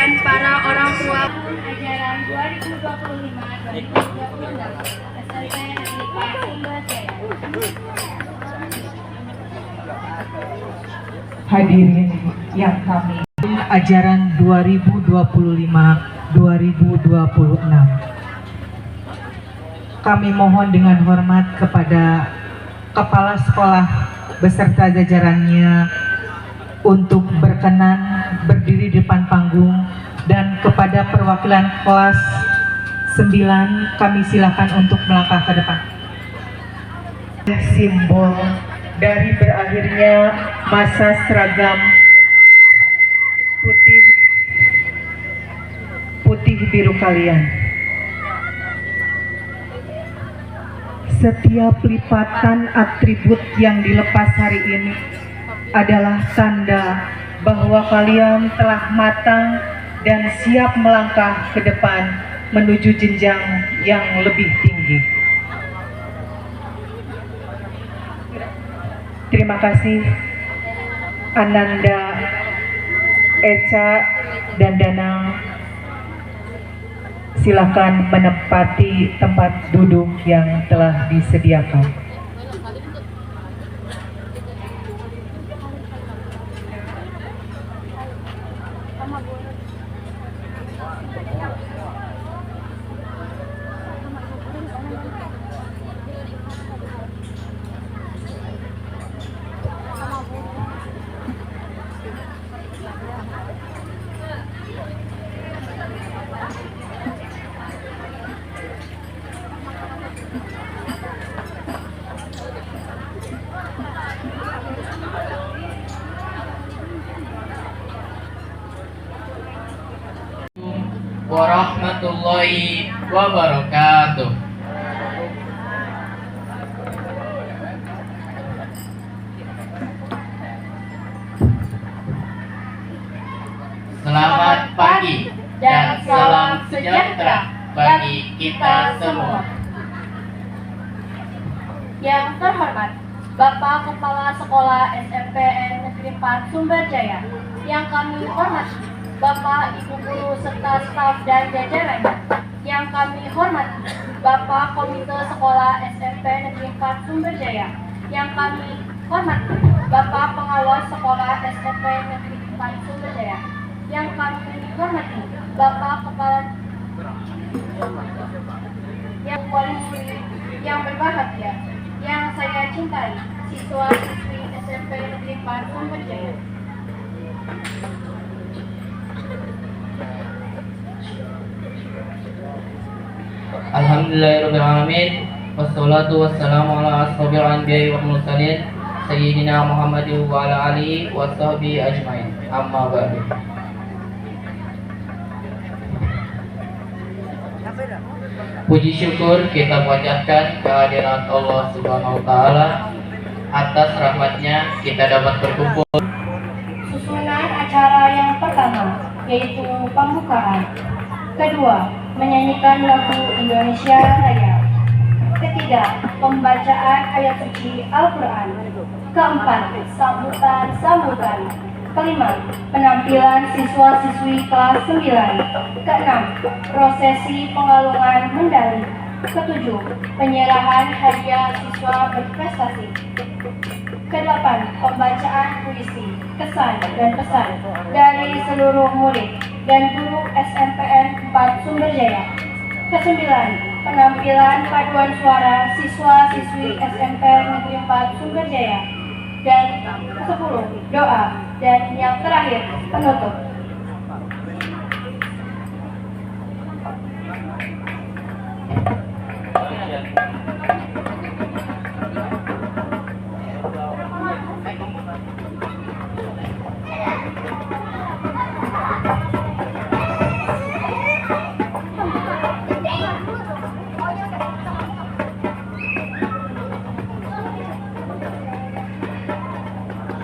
dan para orang tua ajaran 2025-2026. Hadirin yang kami ajaran 2025-2026. Kami mohon dengan hormat kepada Kepala Sekolah beserta jajarannya untuk berkenan berdiri di depan panggung, dan kepada perwakilan kelas 9 kami silakan untuk melangkah ke depan. Simbol dari berakhirnya masa seragam putih biru kalian. Setiap lipatan atribut yang dilepas hari ini adalah tanda bahwa kalian telah matang dan siap melangkah ke depan menuju jenjang yang lebih tinggi. Terima kasih Ananda Eca dan Danang silakan menempati tempat duduk yang telah disediakan. Warahmatullahi wabarakatuh. Selamat pagi dan salam sejahtera bagi kita semua. Yang terhormat Bapak Kepala Sekolah SMPN Negeri 4 Sumberjaya, yang kami hormati Bapak, Ibu Guru, serta staf dan jajarannya. Yang kami hormati Bapak Komite Sekolah SMP Negeri 4 Sumberjaya. Yang kami hormati Bapak Pengawas Sekolah SMP Negeri 4 Sumberjaya. Yang kami hormati Bapak Kepala yang paling mulia, yang berbahagia, yang saya cintai, siswa-siswi SMP Negeri 4 Sumberjaya. Alhamdulillahirrahmanirrahim. Wassalatu wassalamu ala ashabil anbiya'i wal mursalin Sayyidina Muhammadin wa ala alihi wa sahbihi ajmain. Amma ba'du. Puji syukur kita panjatkan kehadirat Allah Subhanahu wa taala. Atas rahmatnya kita dapat berkumpul. Susunan acara yang pertama yaitu pembukaan. Kedua, menyanyikan lagu Indonesia Raya. Ketiga, pembacaan ayat suci Al-Quran. Keempat, sambutan. Kelima, penampilan siswa-siswi kelas 9. Keenam, prosesi pengalungan medali. Ketujuh, penyerahan hadiah siswa berprestasi. Kedelapan, pembacaan puisi, kesan dan pesan dari seluruh murid dan guru SMPN 4 Sumberjaya. Kesembilan, penampilan paduan suara siswa-siswi SMP Negeri 4 Sumberjaya. Dan kesepuluh, doa. Dan yang terakhir, penutup.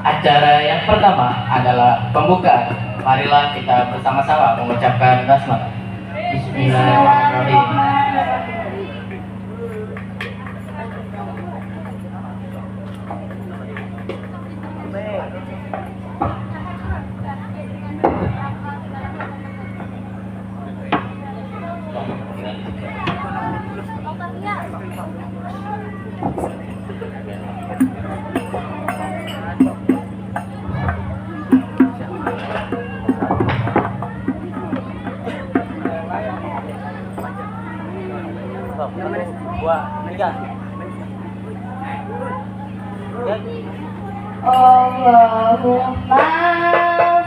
Acara yang pertama adalah pembukaan. Marilah kita bersama-sama mengucapkan basmalah. Bismillahirrahmanirrahim. Allahumma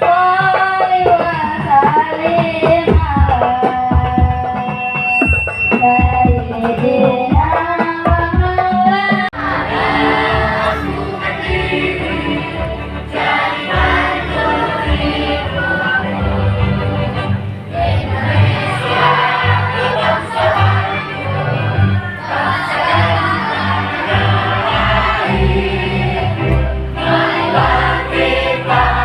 sholli wa sallim ala sayyidina Bye.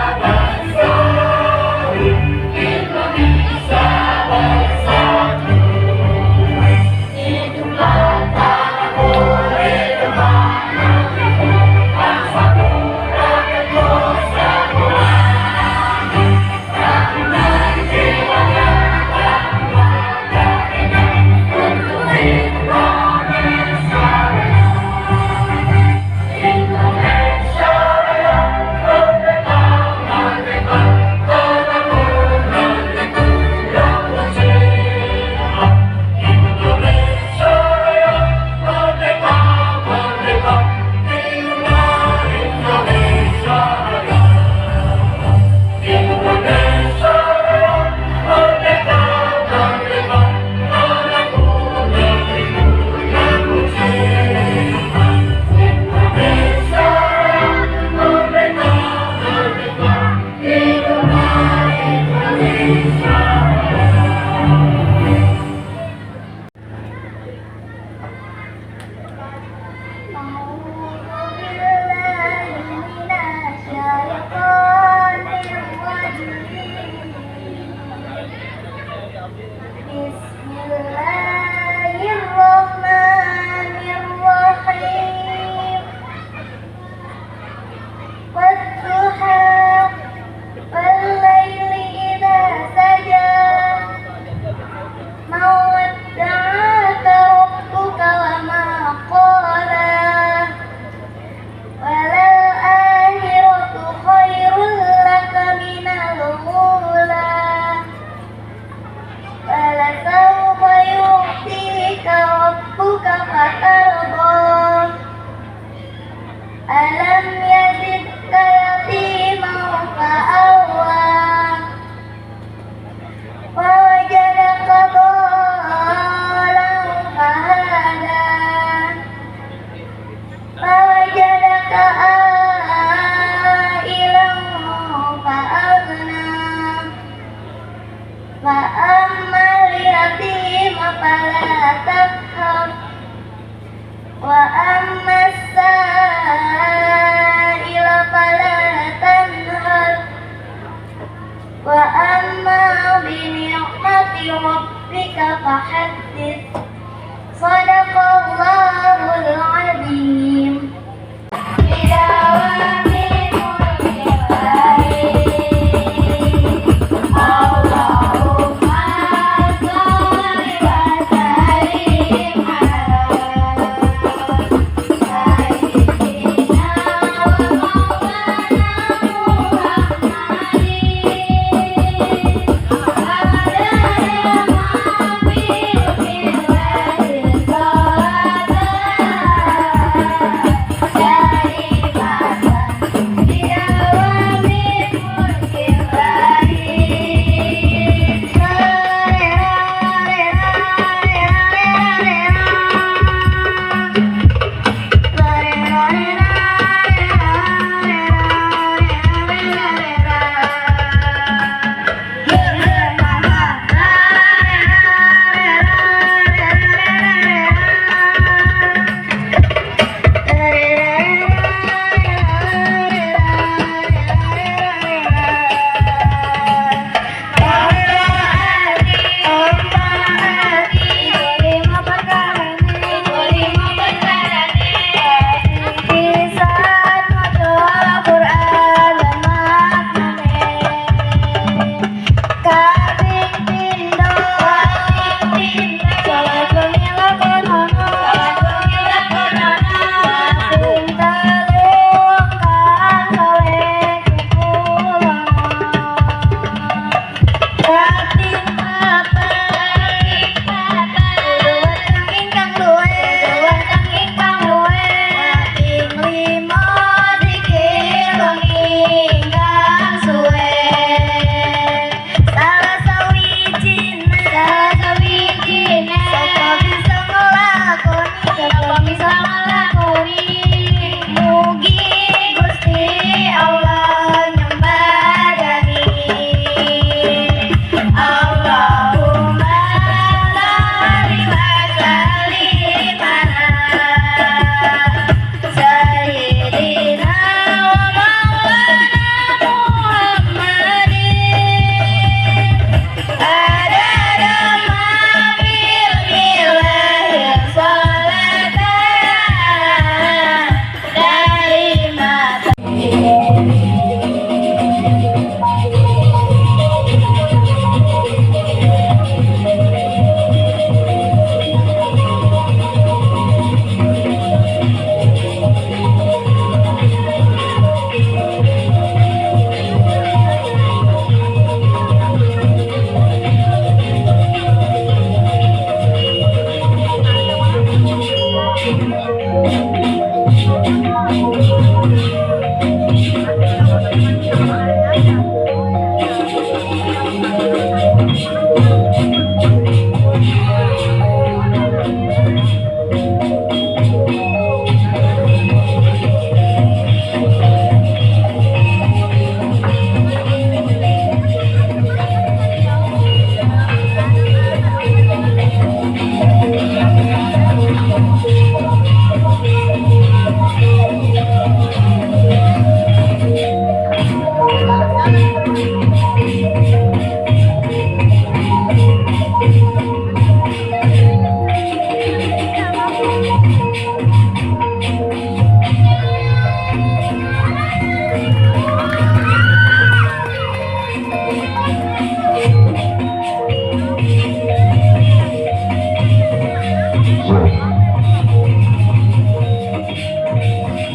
فلا تقهر وأما السائل فلا تنهر وأما بنعمة ربك فحدث صدق الله العظيم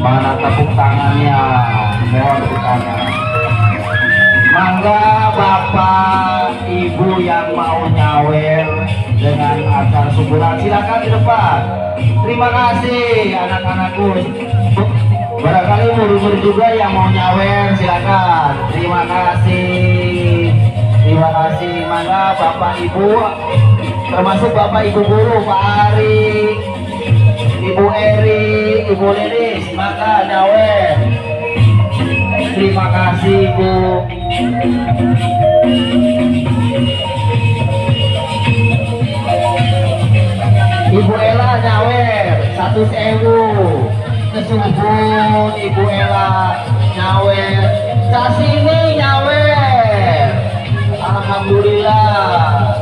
Mana tepuk tangannya, mohon tepuk tangan. Mangga Bapak Ibu yang mau nyawer dengan acara syukuran silakan di depan. Terima kasih anak-anakku. Barangkali murid-murid juga yang mau nyawer silakan. Terima kasih. Terima kasih. Mangga Bapak Ibu, termasuk Bapak Ibu guru, Pak Ari, Ibu Eri, Ibu Lilis, maka nyawer. Terima kasih Bu. 100.000 kesuhun Ibu Ella nyawer kasini nyawer. Alhamdulillah.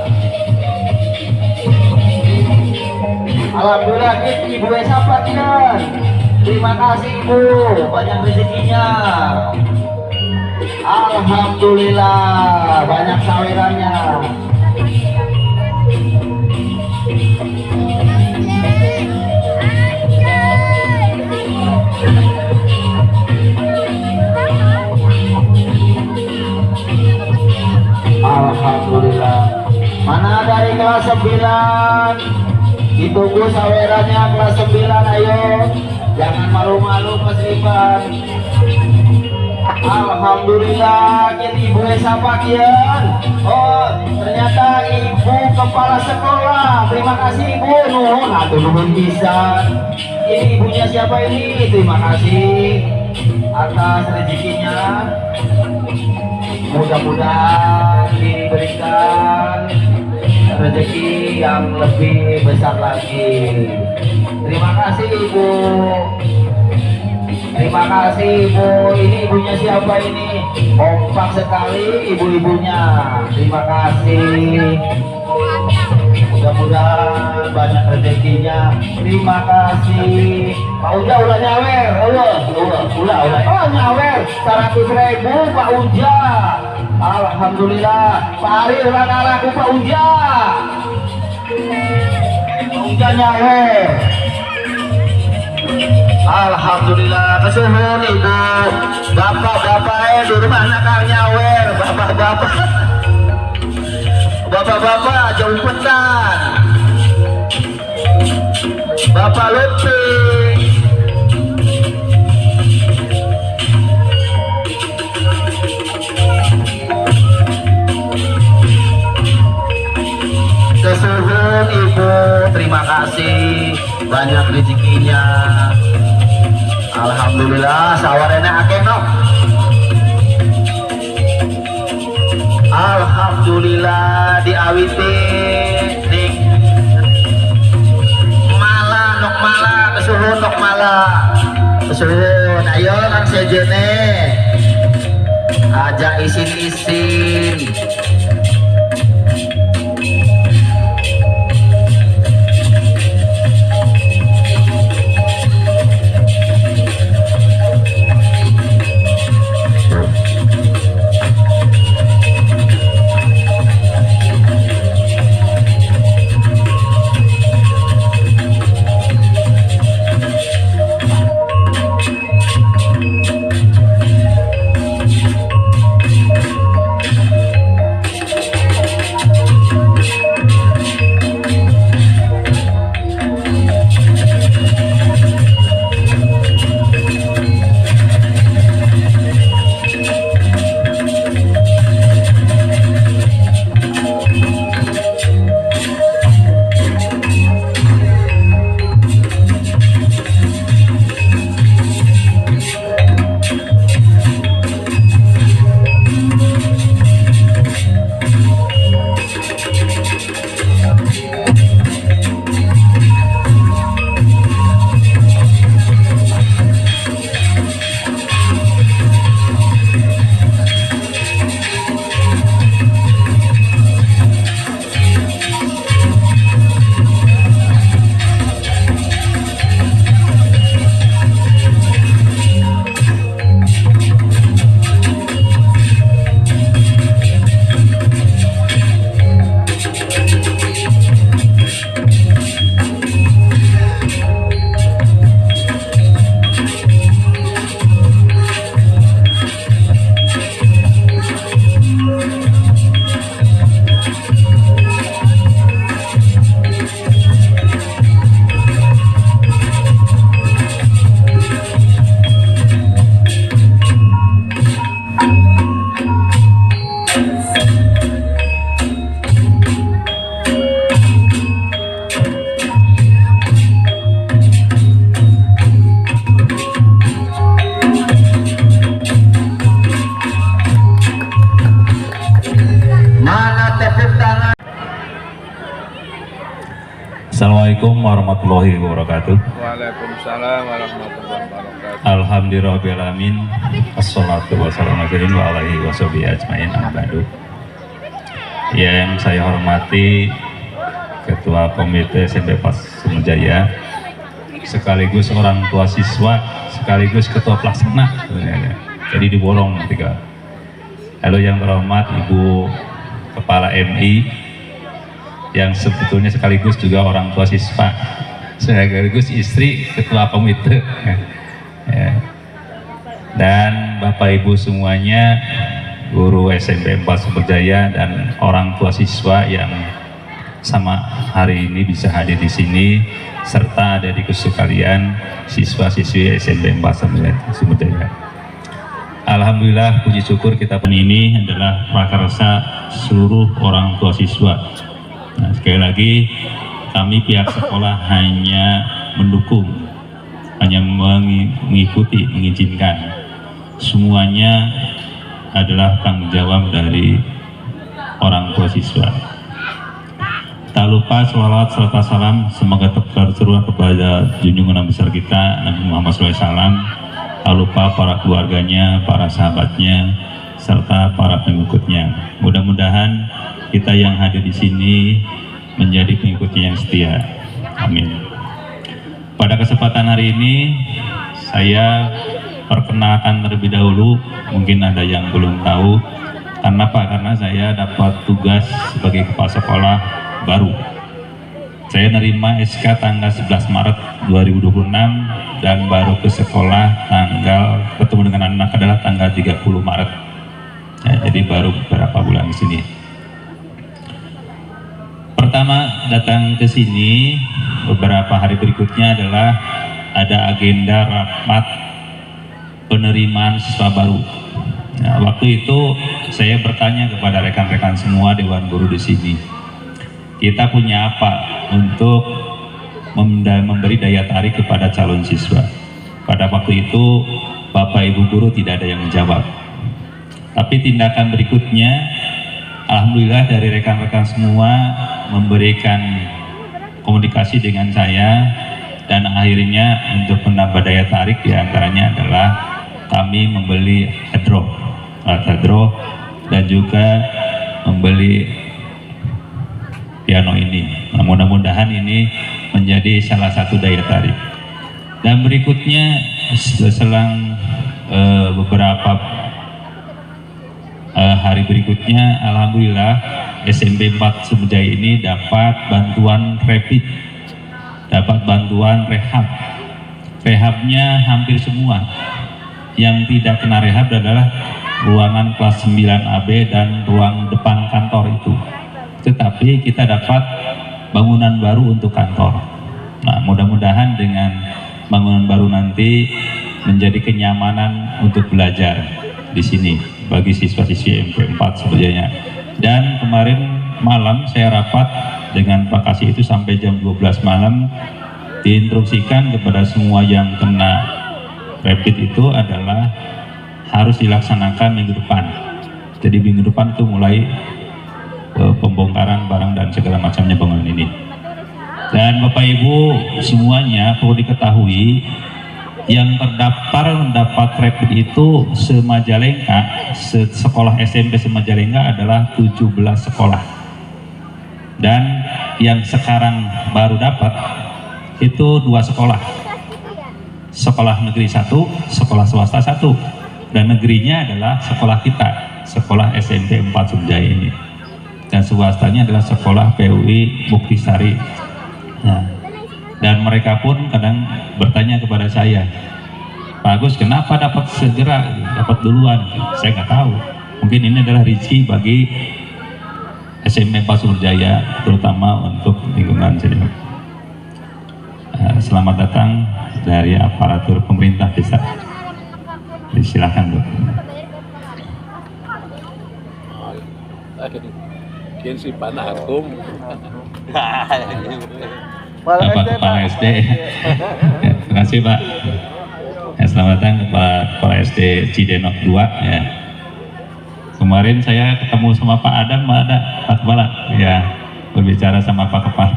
Alhamdulillah kita Ibu Esa Patian. Terima kasih Ibu, banyak rezekinya. Alhamdulillah, banyak sawerannya. Alhamdulillah. Mana dari kelas 9? Ditunggu sawerannya kelas 9, ayo. Jangan malu-malu Mas Rifan. Alhamdulillah, ini Ibu Esa Pakian. Oh, ternyata Ibu Kepala Sekolah. Terima kasih Ibu. Nuhun, atuh nuhun pisan. Ini ibunya siapa ini? Terima kasih atas rezekinya. Mudah-mudahan diberikan rezeki yang lebih besar lagi. Terima kasih Ibu. Terima kasih Ibu. Ini ibunya siapa ini? Kompak sekali ibu-ibunya. Terima kasih. Mudah-mudahan banyak rezekinya. Terima kasih. Pak Uja ulah nyawer. Ulah. Oh nyawer 100.000 Pak Uja. Alhamdulillah. Pak Ari ulah naraku Pak Uja. Pak Uja nyawer. Alhamdulillah, kesuhun Ibu. Bapak-bapak di rumah nakal nyawer. Bapak-bapak jumpetan. Bapak Lutfi. Kesuhun Ibu, terima kasih banyak rezekinya. Alhamdulillah sawarena akeh nok. Alhamdulillah diawiti ning mala kesuhun nok mala kesuhun. Ayo kan sejene aja isin-isin. Assalamualaikum warahmatullahi wabarakatuh. Waalaikumsalam warahmatullahi wabarakatuh. Alhamdulillahirrahmanirrahim. Assalatu wassalamu ala alihi washabihi ajmain amma ba'du. Yang saya hormati Ketua Komite SMP Pas Sumberjaya, sekaligus orang tua siswa, sekaligus Ketua Pelaksana. Jadi diborong tiga. Lalu yang terhormat Ibu Kepala MI, yang sebetulnya sekaligus juga orang tua siswa, sekaligus istri ketua komite, dan Bapak Ibu semuanya, guru SMP 4 Sumberjaya dan orang tua siswa yang sama hari ini bisa hadir di sini, serta dari sekalian siswa-siswi SMP 4 Sumberjaya. Alhamdulillah, puji syukur kita ini adalah prakarsa seluruh orang tua siswa. Nah, sekali lagi kami pihak sekolah hanya mendukung, hanya mengikuti, mengizinkan. Semuanya adalah tanggung jawab dari orang tua siswa. Tak lupa sholawat serta salam semoga tercurah kepada junjungan Nabi besar kita Nabi Muhammad SAW. Tak lupa para keluarganya, para sahabatnya, serta para pengikutnya. Mudah-mudahan kita yang hadir di sini menjadi pengikutnya yang setia. Amin. Pada kesempatan hari ini saya perkenalkan terlebih dahulu, mungkin ada yang belum tahu. Kenapa? Karena saya dapat tugas sebagai kepala sekolah baru. Saya nerima SK tanggal 11 Maret 2026 dan baru ke sekolah ketemu dengan anak adalah tanggal 30 Maret. Ya, jadi baru beberapa bulan di sini. Pertama datang ke sini, beberapa hari berikutnya adalah ada agenda rapat penerimaan siswa baru. Nah, waktu itu saya bertanya kepada rekan-rekan semua Dewan Guru di sini, kita punya apa untuk memberi daya tarik kepada calon siswa? Pada waktu itu Bapak Ibu Guru tidak ada yang menjawab. Tapi tindakan berikutnya, alhamdulillah dari rekan-rekan semua memberikan komunikasi dengan saya, dan akhirnya untuk menambah daya tarik diantaranya adalah kami membeli alat hidro dan juga membeli piano ini. Nah, mudah-mudahan ini menjadi salah satu daya tarik. Dan berikutnya selang beberapa hari berikutnya, alhamdulillah SMP 4 Sumberjaya ini dapat bantuan rapid, dapat bantuan rehab. Rehabnya hampir semua. Yang tidak kena rehab adalah ruangan kelas 9 AB dan ruang depan kantor itu. Tetapi kita dapat bangunan baru untuk kantor. Nah, mudah-mudahan dengan bangunan baru nanti menjadi kenyamanan untuk belajar di sini bagi siswa-siswi MP 4 Sumberjaya. Dan kemarin malam saya rapat dengan Pak Kasih itu sampai jam 12 malam, diinstruksikan kepada semua yang kena rapid itu adalah harus dilaksanakan minggu depan. Jadi minggu depan itu mulai pembongkaran barang dan segala macamnya bangunan ini. Dan Bapak Ibu semuanya perlu diketahui, yang terdaftar mendapat rapid itu se-Majalengka, sekolah SMP se-Majalengka adalah 17 sekolah. Dan yang sekarang baru dapat itu 2 sekolah. Sekolah negeri 1, sekolah swasta 1. Dan negerinya adalah sekolah kita, sekolah SMP 4 Sumberjaya ini. Dan swastanya adalah sekolah PUI Muktisari. Nah, dan mereka pun kadang bertanya kepada saya, Pak Agus, kenapa dapat segera, dapat duluan? Saya nggak tahu. Mungkin ini adalah rezeki bagi SMP 4 Sumberjaya, terutama untuk lingkungan sini. Selamat datang dari aparatur pemerintah desa. Silakan, Bu. Si Panakum. Bapak Kepala SD. Ya, terima kasih Pak. Ya, selamat datang Pak Kepala SD Cidenok 2 ya. Kemarin saya ketemu sama Pak Adam, Pak Kepala ya, berbicara sama Pak Kepala.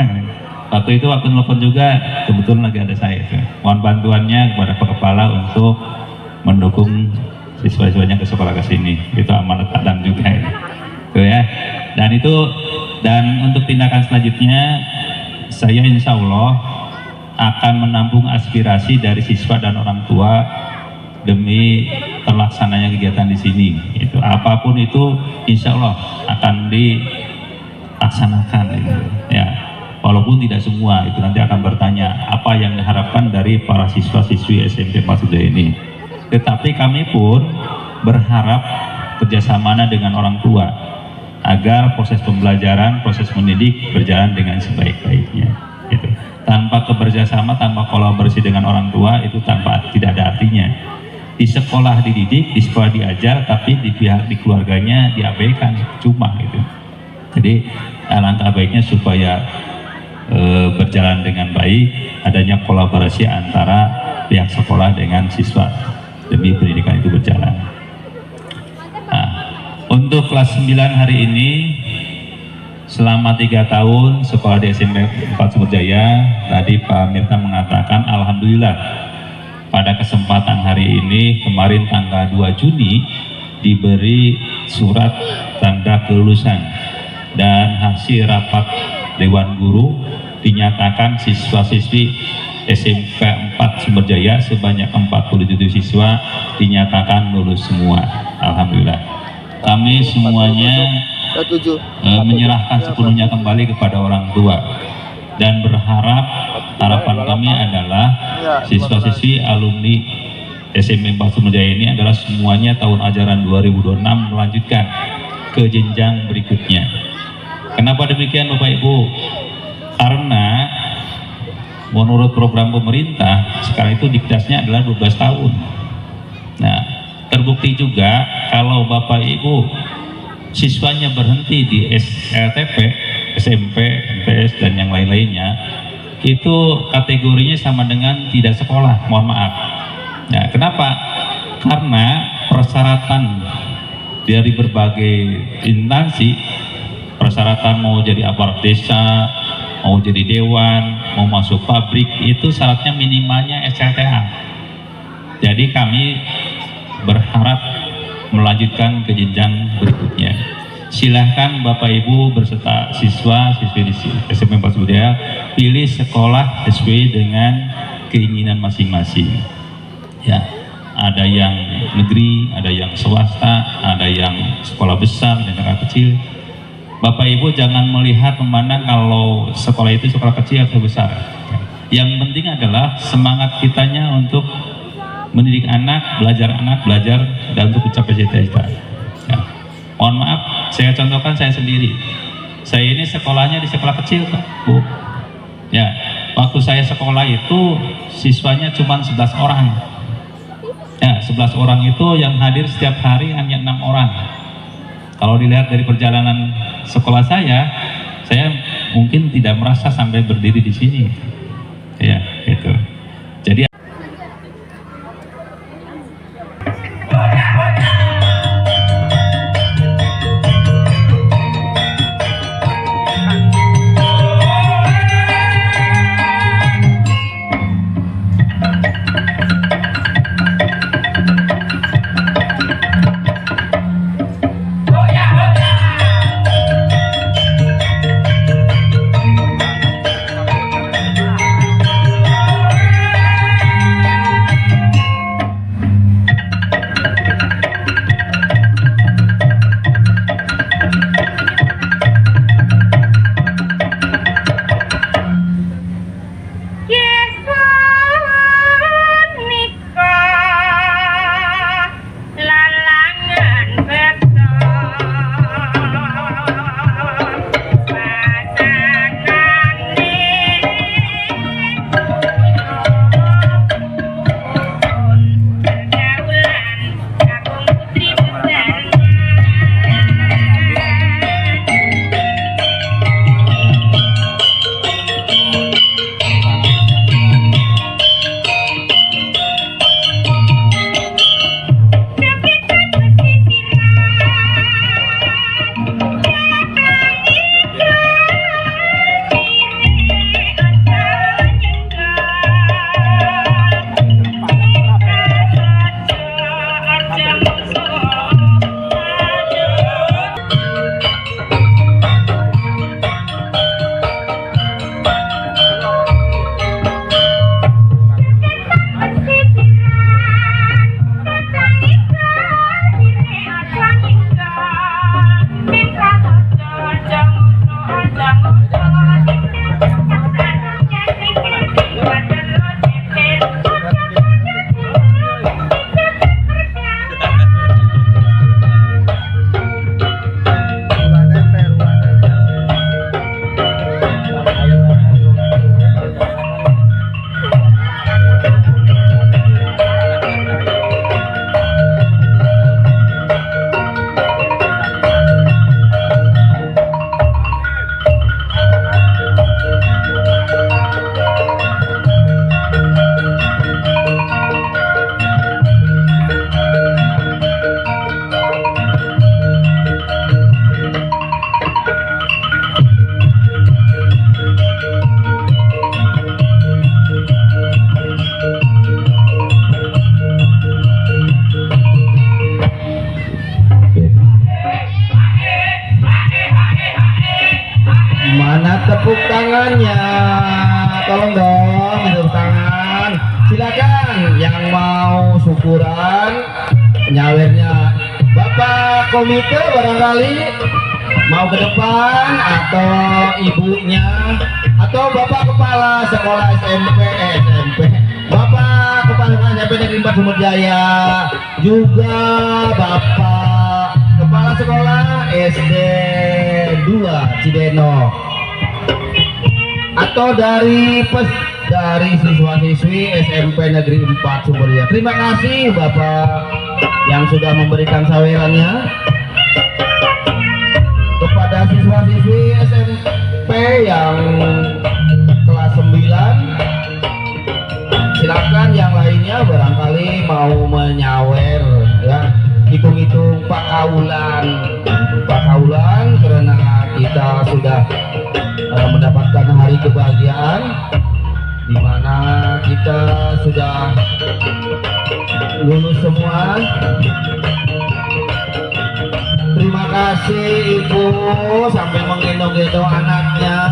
Waktu itu waktu nelfon juga kebetulan lagi ada saya itu. Mohon bantuannya kepada Pak Kepala untuk mendukung siswa-siswanya ke sekolah ke sini. Itu amanat Adam juga ya. Tuh ya. Dan untuk tindakan selanjutnya saya insya Allah akan menampung aspirasi dari siswa dan orang tua demi terlaksananya kegiatan di sini. Itu apapun itu insya Allah akan dilaksanakan gitu. Ya. Walaupun tidak semua, itu nanti akan bertanya apa yang diharapkan dari para siswa-siswi SMP 4 Sumberjaya ini. Tetapi kami pun berharap kerjasamanya dengan orang tua agar proses pembelajaran, proses mendidik berjalan dengan sebaik-baiknya. Gitu. Tanpa keberjasama, tanpa kolaborasi dengan orang tua itu tidak ada artinya. Di sekolah dididik, di sekolah diajar, tapi di keluarganya diabaikan, cuma gitu. Jadi alangkah baiknya supaya berjalan dengan baik, adanya kolaborasi antara pihak sekolah dengan siswa demi pendidikan itu berjalan. Nah, untuk kelas 9 hari ini selama 3 tahun sekolah di SMP 4 Sumberjaya, tadi Pak Mirta mengatakan alhamdulillah pada kesempatan hari ini kemarin tanggal 2 Juni diberi surat tanda kelulusan dan hasil rapat Dewan Guru dinyatakan siswa-siswi SMP 4 Sumberjaya sebanyak 47 siswa dinyatakan lulus semua. Alhamdulillah. Kami semuanya menyerahkan sepenuhnya kembali kepada orang tua dan berharap harapan kami adalah siswa-siswi alumni SMP 4 Sumberjaya ini adalah semuanya tahun ajaran 2026 melanjutkan ke jenjang berikutnya. Kenapa demikian Bapak Ibu? Karena menurut program pemerintah sekarang itu diktasnya adalah 12 tahun. Nah, terbukti juga kalau Bapak Ibu siswanya berhenti di SLTP, SMP, MTS dan yang lain-lainnya, itu kategorinya sama dengan tidak sekolah, mohon maaf. Nah, kenapa? Karena persyaratan dari berbagai instansi, persyaratan mau jadi aparat desa, mau jadi dewan, mau masuk pabrik, itu syaratnya minimalnya SLTA. Jadi kami berharap melanjutkan ke jenjang berikutnya. Silahkan Bapak Ibu berserta siswa-siswi di SMP 4 Sumberjaya pilih sekolah sesuai dengan keinginan masing-masing. Ya, ada yang negeri, ada yang swasta, ada yang sekolah besar dan sekolah kecil. Bapak Ibu jangan melihat memandang kalau sekolah itu sekolah kecil atau besar. Yang penting adalah semangat kitanya untuk mendidik anak, belajar dan untuk mencapai cita-cita. Ya. Mohon maaf, saya contohkan saya sendiri. Saya ini sekolahnya di sekolah kecil, Pak, Bu. Ya, waktu saya sekolah itu siswanya cuma 11 orang. Ya, 11 orang itu yang hadir setiap hari hanya 6 orang. Kalau dilihat dari perjalanan sekolah saya mungkin tidak merasa sampai berdiri di sini. Ya, itu. Jadi tepuk tangannya. Tolong dong tepuk tangan. Silakan yang mau syukuran nyawernya. Bapak komite barangkali mau ke depan, atau ibunya, atau bapak kepala sekolah SMP, bapak kepala SMP Negeri 4 Sumberjaya, juga bapak kepala sekolah SD 2 Cideno, atau dari siswa-siswi SMP Negeri 4 Sumberjaya. Terima kasih bapak yang sudah memberikan sawerannya kepada siswa-siswi SMP yang kelas 9. Silakan yang lainnya barangkali mau menyawer ya, hitung-hitung pakaulan karena kita sudah mendapatkan hari kebahagiaan di mana kita sudah lulus semua. Terima kasih ibu sampai menggendong-gendong anaknya.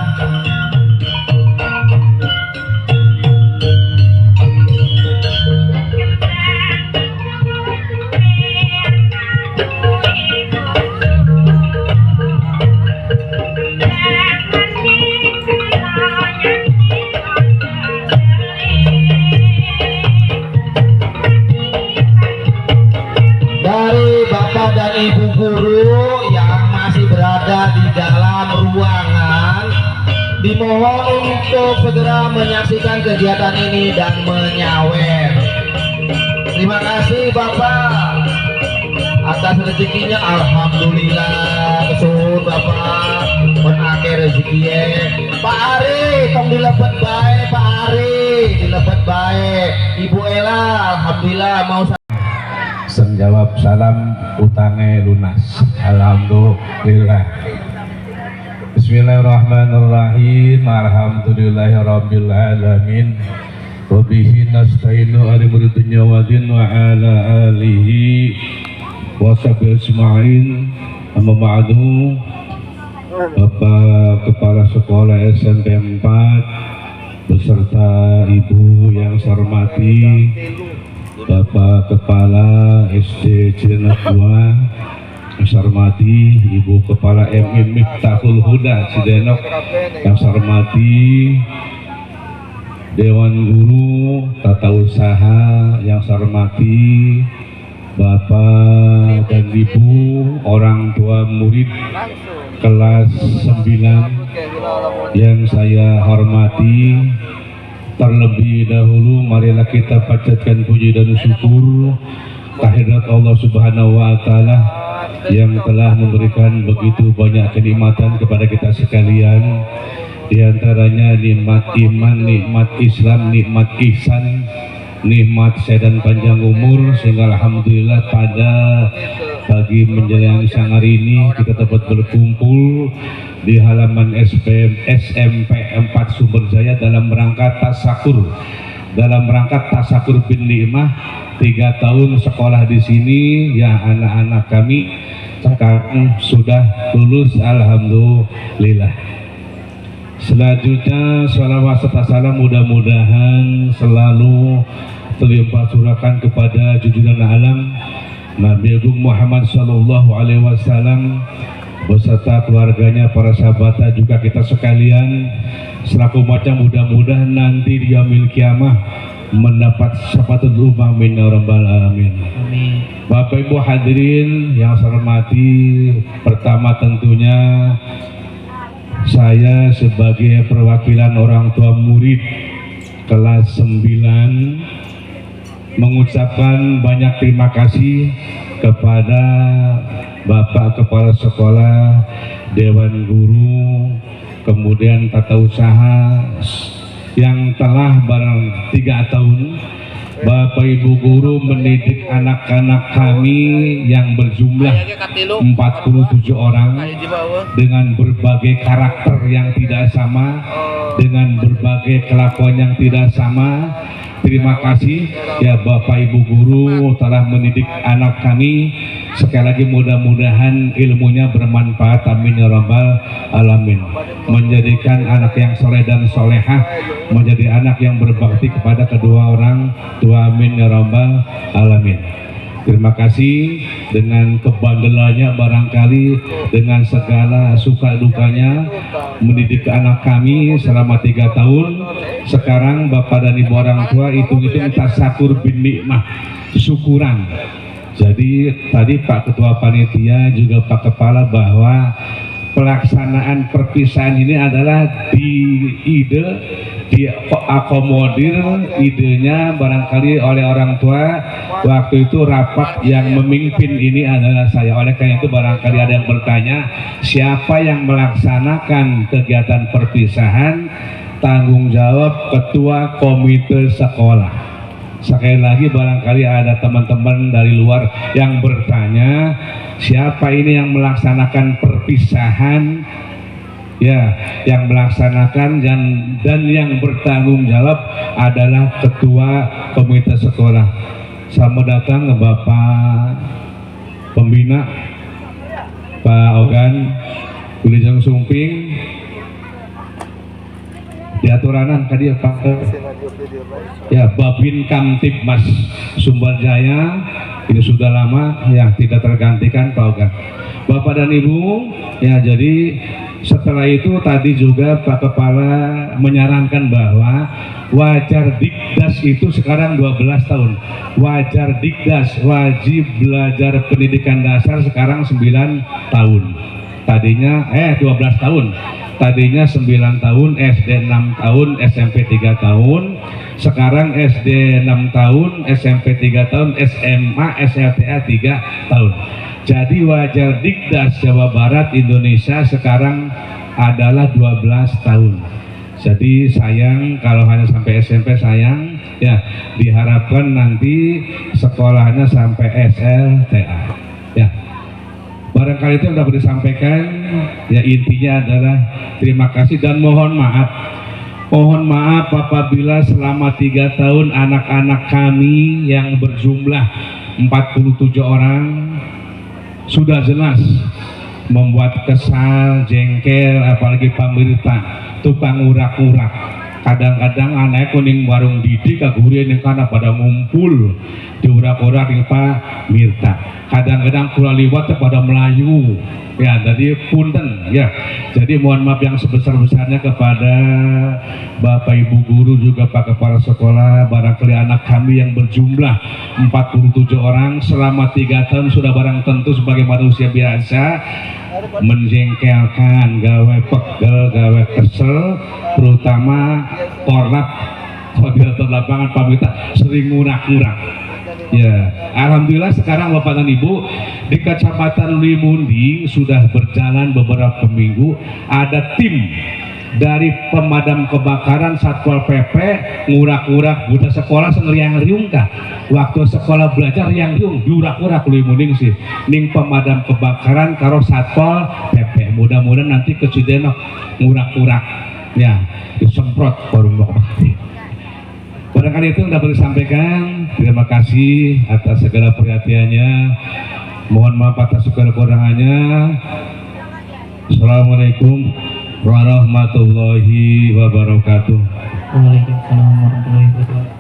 Dari bapak dan ibu guru yang masih berada di dalam ruangan, dimohon untuk segera menyaksikan kegiatan ini dan menyawer. Terima kasih bapak atas rezekinya. Alhamdulillah kesuhun bapak menake rezekinya. Pak Ari tong dilepet baik, Pak Ari dilepet baik. Ibu Ella alhamdulillah mau Jawab salam utangnya lunas. Alhamdulillah. Bismillahirrahmanirrahim. Alhamdulillahirabbil alamin. Wa bihi nasta'inu ala umuri dunya wa din wa ala alihi wa sahbihi ajma'in. Amma ba'du. Bapak Kepala Sekolah SMP 4 beserta Ibu yang saya hormati, Bapak Kepala SD Cidena 2 yang saya hormati, Ibu Kepala MIM Miftahul Huda Cidenok yang saya hormati, Dewan Guru Tata Usaha yang saya hormati, Bapak dan Ibu orang tua murid kelas 9 yang saya hormati. Terlebih dahulu marilah kita panjatkan puji dan syukur kehadirat Allah Subhanahu wa taala yang telah memberikan begitu banyak kenikmatan kepada kita sekalian, di antaranya nikmat iman, nikmat Islam, nikmat ihsan, nikmat sehat dan panjang umur, sehingga alhamdulillah pada pagi menjelang siang hari ini kita dapat berkumpul di halaman SMP 4 Sumberjaya dalam rangka tasakur bin nikmah 3 tahun sekolah di sini ya. Anak-anak kami sekarang sudah lulus alhamdulillah. Selanjutnya salawat serta salam mudah-mudahan selalu terlimpah curahkan kepada junjungan alam Nabi Agung Muhammad Sallallahu Alaihi Wasallam beserta keluarganya, para sahabatnya, juga kita sekalian selaku macam mudah-mudahan nanti di yaumil kiamah mendapat syafaat umma min rabbal alamin. Bapak Ibu hadirin yang saya hormati, pertama tentunya saya sebagai perwakilan orang tua murid kelas 9 mengucapkan banyak terima kasih kepada Bapak Kepala Sekolah, Dewan Guru, kemudian Tata Usaha yang telah barang 3 tahun Bapak Ibu Guru mendidik anak-anak kami yang berjumlah 47 orang dengan berbagai karakter yang tidak sama, dengan berbagai kelakuan yang tidak sama. Terima kasih ya Bapak Ibu Guru telah mendidik anak kami Sekali lagi mudah-mudahan ilmunya bermanfaat, amin ya rabbal alamin. Menjadikan anak yang soleh dan solehah, menjadi anak yang berbakti kepada kedua orang tua, amin ya rabbal alamin. Terima kasih dengan kebandelannya, barangkali dengan segala suka dukanya mendidik anak kami selama 3 tahun. Sekarang Bapak dan Ibu orang tua hitung-hitung tasakur bin nikmah, syukuran. Jadi tadi Pak Ketua Panitia juga Pak Kepala bahwa pelaksanaan perpisahan ini adalah diakomodir idenya barangkali oleh orang tua. Waktu itu rapat yang memimpin ini adalah saya. Oleh karena itu barangkali ada yang bertanya, siapa yang melaksanakan kegiatan perpisahan? Tanggung jawab Ketua Komite Sekolah. Sekali lagi barangkali ada teman-teman dari luar yang bertanya, siapa ini yang melaksanakan perpisahan? Ya, yang melaksanakan dan yang bertanggung jawab adalah Ketua Komite Sekolah. Selamat datang Bapak Pembina, Pak Ogan, Wilujeng Sumping, diaturanan tadi Pak ya Babin Kamtibmas Sumber Jaya, ini sudah lama ya tidak tergantikan Pak Ogan. Bapak dan Ibu ya, jadi setelah itu tadi juga Pak Kepala menyarankan bahwa wajar Dikdas itu sekarang 12 tahun. Wajar Dikdas, wajib belajar pendidikan dasar sekarang 9 tahun. Tadinya 12 tahun. Tadinya 9 tahun, SD 6 tahun, SMP 3 tahun. Sekarang SD 6 tahun, SMP 3 tahun, SMA, SLTA 3 tahun. Jadi wajar Dikdas Jawa Barat Indonesia sekarang adalah 12 tahun. Jadi sayang kalau hanya sampai SMP, sayang ya, diharapkan nanti sekolahnya sampai SLTA ya. Barangkali itu yang dapat disampaikan ya, intinya adalah terima kasih dan mohon maaf. Mohon maaf apabila selama 3 tahun anak-anak kami yang berjumlah 47 orang sudah jelas membuat kesal, jengkel, apalagi pemerintah tukang urak-urak. Kadang-kadang anak kuning warung didik kagurin yang karena pada ngumpul di urak-urak yang Pak Mirta. Kadang-kadang kula liwat pada Melayu ya, jadi punten ya. Jadi mohon maaf yang sebesar-besarnya kepada Bapak Ibu guru juga Pak Kepala Sekolah, barangkali anak kami yang berjumlah 47 orang selama 3 tahun sudah barang tentu sebagai manusia biasa menjengkelkan, gawe pegel, gawe kesel, terutama korlap koordinator lapangan Pamita sering ngurak-ngurak. Ya, alhamdulillah sekarang Bapak dan Ibu di Kecamatan Limunding sudah berjalan beberapa minggu. Ada tim dari pemadam kebakaran Satpol PP ngurak-ngurak budak sekolah ngeriang-ngeriung kah. Waktu sekolah belajar yang riung diurak-urak Limunding sih. Ning pemadam kebakaran karo Satpol PP. Mudah-mudahan nanti kejadian ngurak-ngurak ya disemprot forum Bapak. Barangkali itu yang dapat disampaikan. Terima kasih atas segala perhatiannya. Mohon maaf atas segala kekurangannya. Assalamualaikum warahmatullahi wabarakatuh. Waalaikumsalam warahmatullahi wabarakatuh.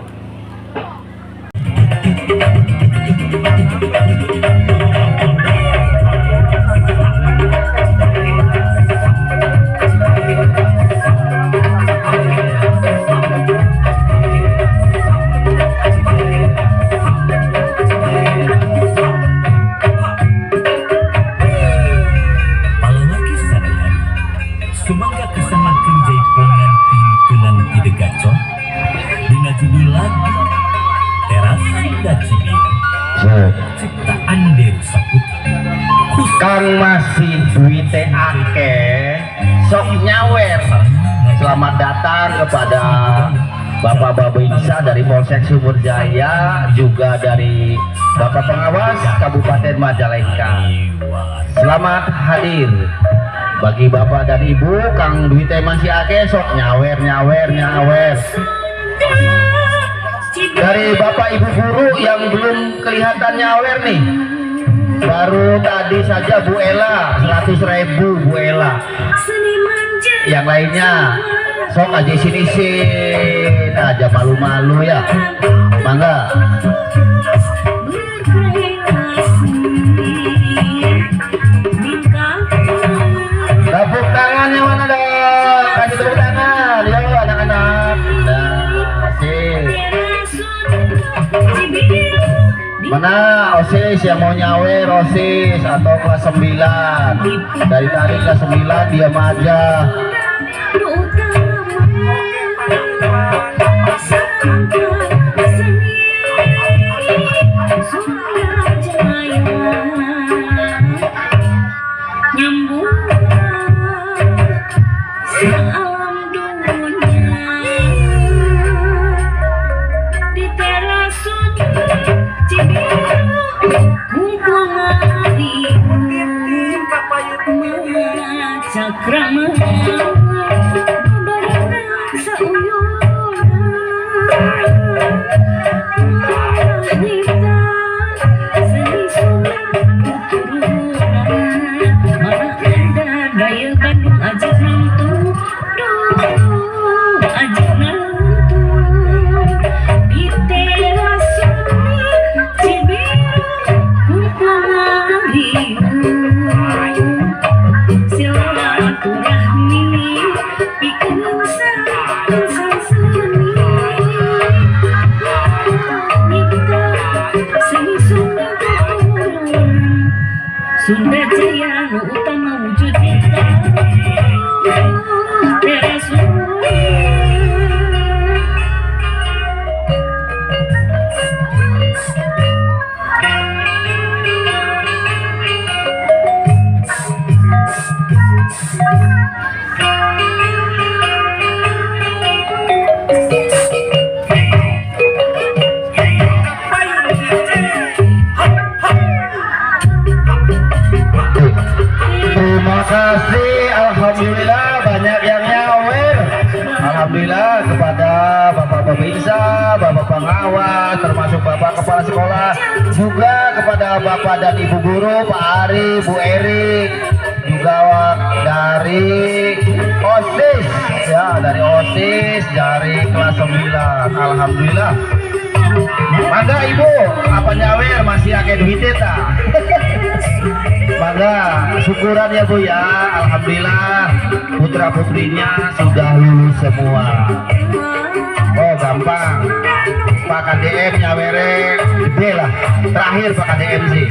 Kang masih duite akeh sok nyawer. Selamat datang kepada Bapak Babinsa dari Polsek Sumber Jaya, juga dari Bapak Pengawas Kabupaten Majalengka. Selamat hadir. Bagi Bapak dan Ibu, Kang duite masih akeh sok nyawer. Dari Bapak Ibu guru yang belum kelihatan nyawer nih, Baru tadi saja Bu Ella 100.000 Bu Ella. Yang lainnya sok aja sini aja malu-malu ya. Mangga. Tepuk tangan yang mana dong? Kasih tepuk tangan, yo anak-anak. Nah, asik. Mana OSIS yang mau nyawer OSIS atau kelas 9? Dari tadi kelas 9 diam aja. Sunda Jaya nu utama wujud kita Terima kasih, alhamdulillah banyak yang nyawer. Alhamdulillah kepada Bapak Pemirsa, Bapak Pengawas, termasuk Bapak Kepala Sekolah, juga kepada Bapak dan Ibu Guru, Pak Ari, Bu Eri, juga dari OSIS, ya dari OSIS, dari kelas 9. Alhamdulillah. Mangga Ibu, apa nyawer masih akeh duitnya tak? Mangga, syukuran ya Bu ya. Alhamdulillah putra putrinya sudah lulus semua. Oh gampang. Pak KDM nyawere gede lah. Terakhir Pak KDM sih.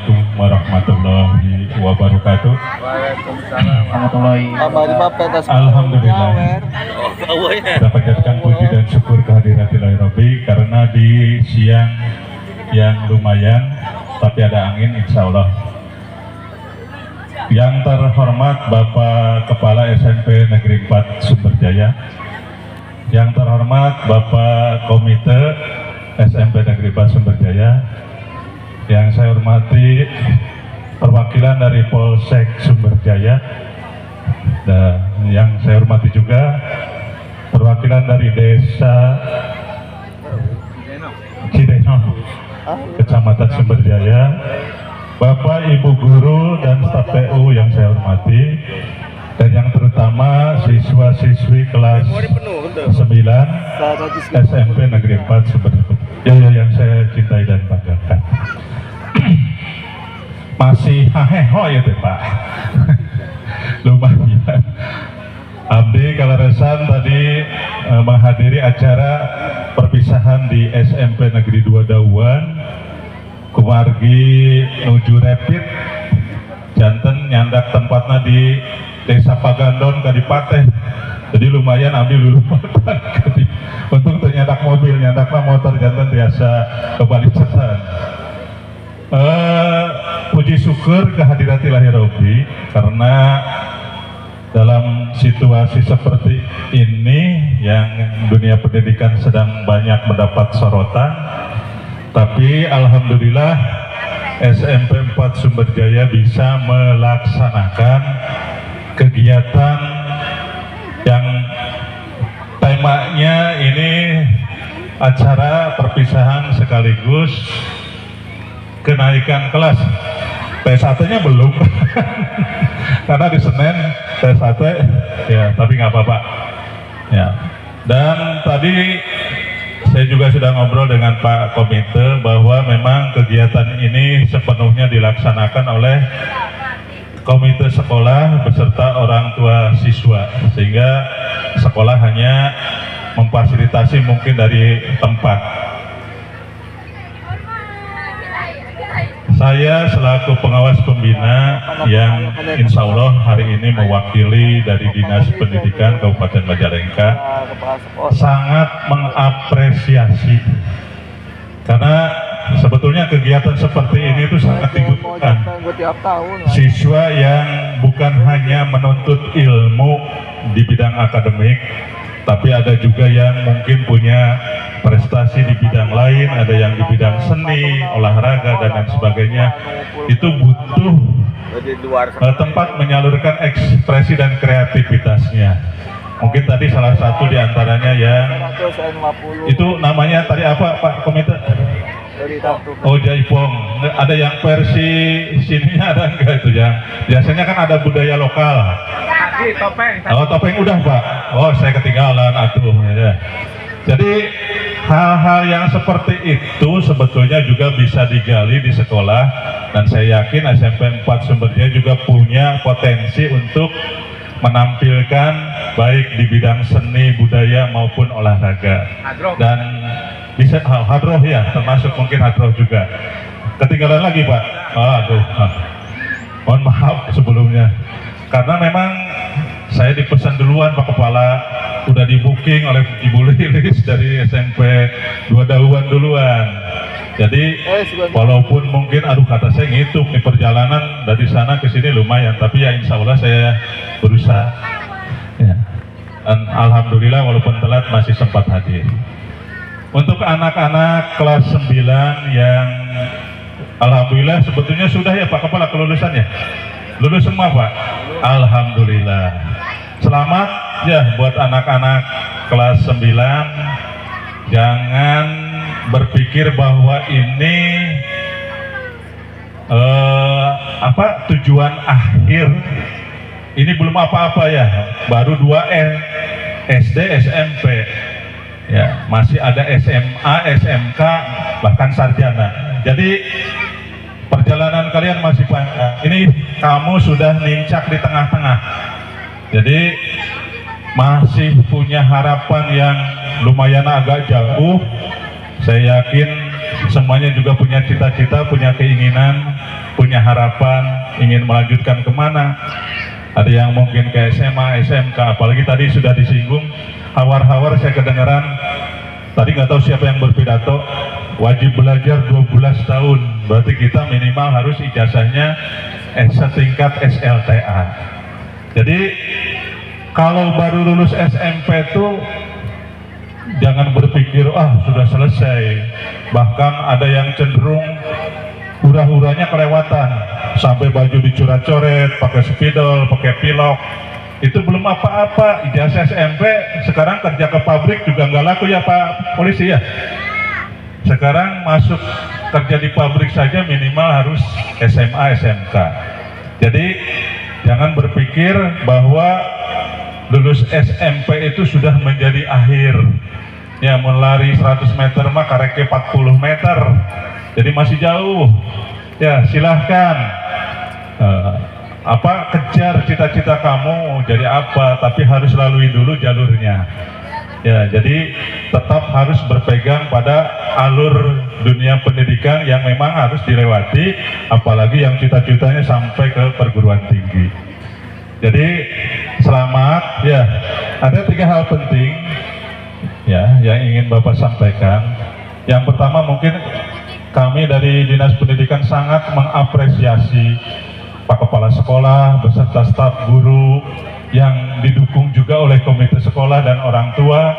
Assalamualaikum warahmatullahi wabarakatuh. Warahmatullahi wabarakatuh. Alhamdulillah, kita panjatkan puji dan syukur kehadirat Ilahi Rabbi karena di siang yang lumayan tapi ada angin, insya Allah. Yang terhormat Bapak Kepala SMP Negeri 4 Sumberjaya, yang terhormat Bapak Komite SMP Negeri 4 Sumberjaya, yang saya hormati perwakilan dari Polsek Sumberjaya, dan yang saya hormati juga perwakilan dari Desa Cideno, Kecamatan Sumberjaya, Bapak Ibu Guru dan staf PU yang saya hormati, dan yang terutama siswa-siswi kelas 9 SMP Negeri 4 Sumberjaya yang saya cintai dan banggakan. Masih haheho ya Pak. Lumayan. Abdi kalaresan tadi menghadiri acara perpisahan di SMP Negeri 2 Dauan, kumargi nuju rapid, janten nyandak tempatnya di Desa Pagandon Kadipateh. Jadi lumayan Abdi lulu motor. Untung nyandak mobil, nyandaknya motor, janten biasa kebalicetan. Puji syukur kehadirat Ilahi Rabbi karena dalam situasi seperti ini yang dunia pendidikan sedang banyak mendapat sorotan, tapi alhamdulillah SMP 4 Sumberjaya bisa melaksanakan kegiatan yang temanya ini acara perpisahan sekaligus kenaikan kelas. T1-nya belum karena di Senin T1 ya, tapi nggak apa-apa ya. Dan tadi saya juga sudah ngobrol dengan Pak Komite bahwa memang kegiatan ini sepenuhnya dilaksanakan oleh komite sekolah beserta orang tua siswa, sehingga sekolah hanya memfasilitasi mungkin dari tempat. Saya selaku pengawas pembina yang insya Allah hari ini mewakili dari Dinas Pendidikan Kabupaten Majalengka sangat mengapresiasi, karena sebetulnya kegiatan seperti ini itu sangat dibutuhkan. Siswa yang bukan hanya menuntut ilmu di bidang akademik, tapi ada juga yang mungkin punya prestasi di bidang lain, ada yang di bidang seni, olahraga, dan lain sebagainya. Itu butuh tempat menyalurkan ekspresi dan kreativitasnya. Mungkin tadi salah satu di antaranya yang itu namanya tadi apa Pak Komite? Oh, jaipong. Ada yang versi sininya ada enggak itu ya? Biasanya kan ada budaya lokal. Oh, topeng udah Pak. Oh, saya ketinggalan atuh ya. Jadi hal-hal yang seperti itu sebetulnya juga bisa digali di sekolah, dan saya yakin SMP 4 Sumberjaya juga punya potensi untuk menampilkan baik di bidang seni, budaya maupun olahraga. Dan bisa hadroh ya, termasuk mungkin hadroh juga. Ketinggalan lagi Pak. Mohon maaf sebelumnya, karena memang saya dipesan duluan Pak Kepala, udah di booking oleh Ibu Lilis dari SMP 2 Dauan duluan. Jadi walaupun mungkin kata saya ngitung nih perjalanan dari sana ke sini lumayan, tapi ya insya Allah saya berusaha ya. Dan alhamdulillah walaupun telat masih sempat hadir. Untuk anak-anak kelas 9 yang alhamdulillah sebetulnya sudah ya Pak Kepala kelulusannya. Lulus semua Pak. Alhamdulillah. Selamat ya buat anak-anak kelas 9. Jangan berpikir bahwa ini tujuan akhir. Ini belum apa-apa ya. Baru 2 SD, SMP. Ya, masih ada SMA, SMK, bahkan sarjana. Jadi perjalanan kalian masih panjang. Ini kamu sudah nincak di tengah-tengah. Jadi masih punya harapan yang lumayan agak jauh. Saya yakin semuanya juga punya cita-cita, punya keinginan, punya harapan, ingin melanjutkan kemana. Ada yang mungkin ke SMA, SMK, apalagi tadi sudah disinggung, hawar-hawar saya kedengaran, tadi nggak tahu siapa yang berpidato, wajib belajar 12 tahun, berarti kita minimal harus ijazahnya setingkat SLTA. Jadi kalau baru lulus SMP itu jangan berpikir sudah selesai, bahkan ada yang cenderung hura-huranya kelewatan, sampai baju dicoret-coret, pakai spidol, pakai pilok. Itu belum apa-apa, ijazah SMP sekarang kerja ke pabrik juga nggak laku ya Pak Polisi ya. Sekarang masuk kerja di pabrik saja minimal harus SMA, SMK. Jadi jangan berpikir bahwa lulus SMP itu sudah menjadi akhir. Ya, mau lari 100 meter mah kareke 40 meter. Jadi masih jauh. Ya, silahkan kejar cita-cita kamu jadi apa, tapi harus lalui dulu jalurnya. Ya, jadi tetap harus berpegang pada alur dunia pendidikan yang memang harus dilewati, apalagi yang cita-citanya sampai ke perguruan tinggi. Jadi selamat ya. Ada 3 hal penting ya yang ingin Bapak sampaikan. Yang pertama, mungkin kami dari Dinas Pendidikan sangat mengapresiasi Pak Kepala Sekolah beserta staf guru yang didukung juga oleh komite sekolah dan orang tua.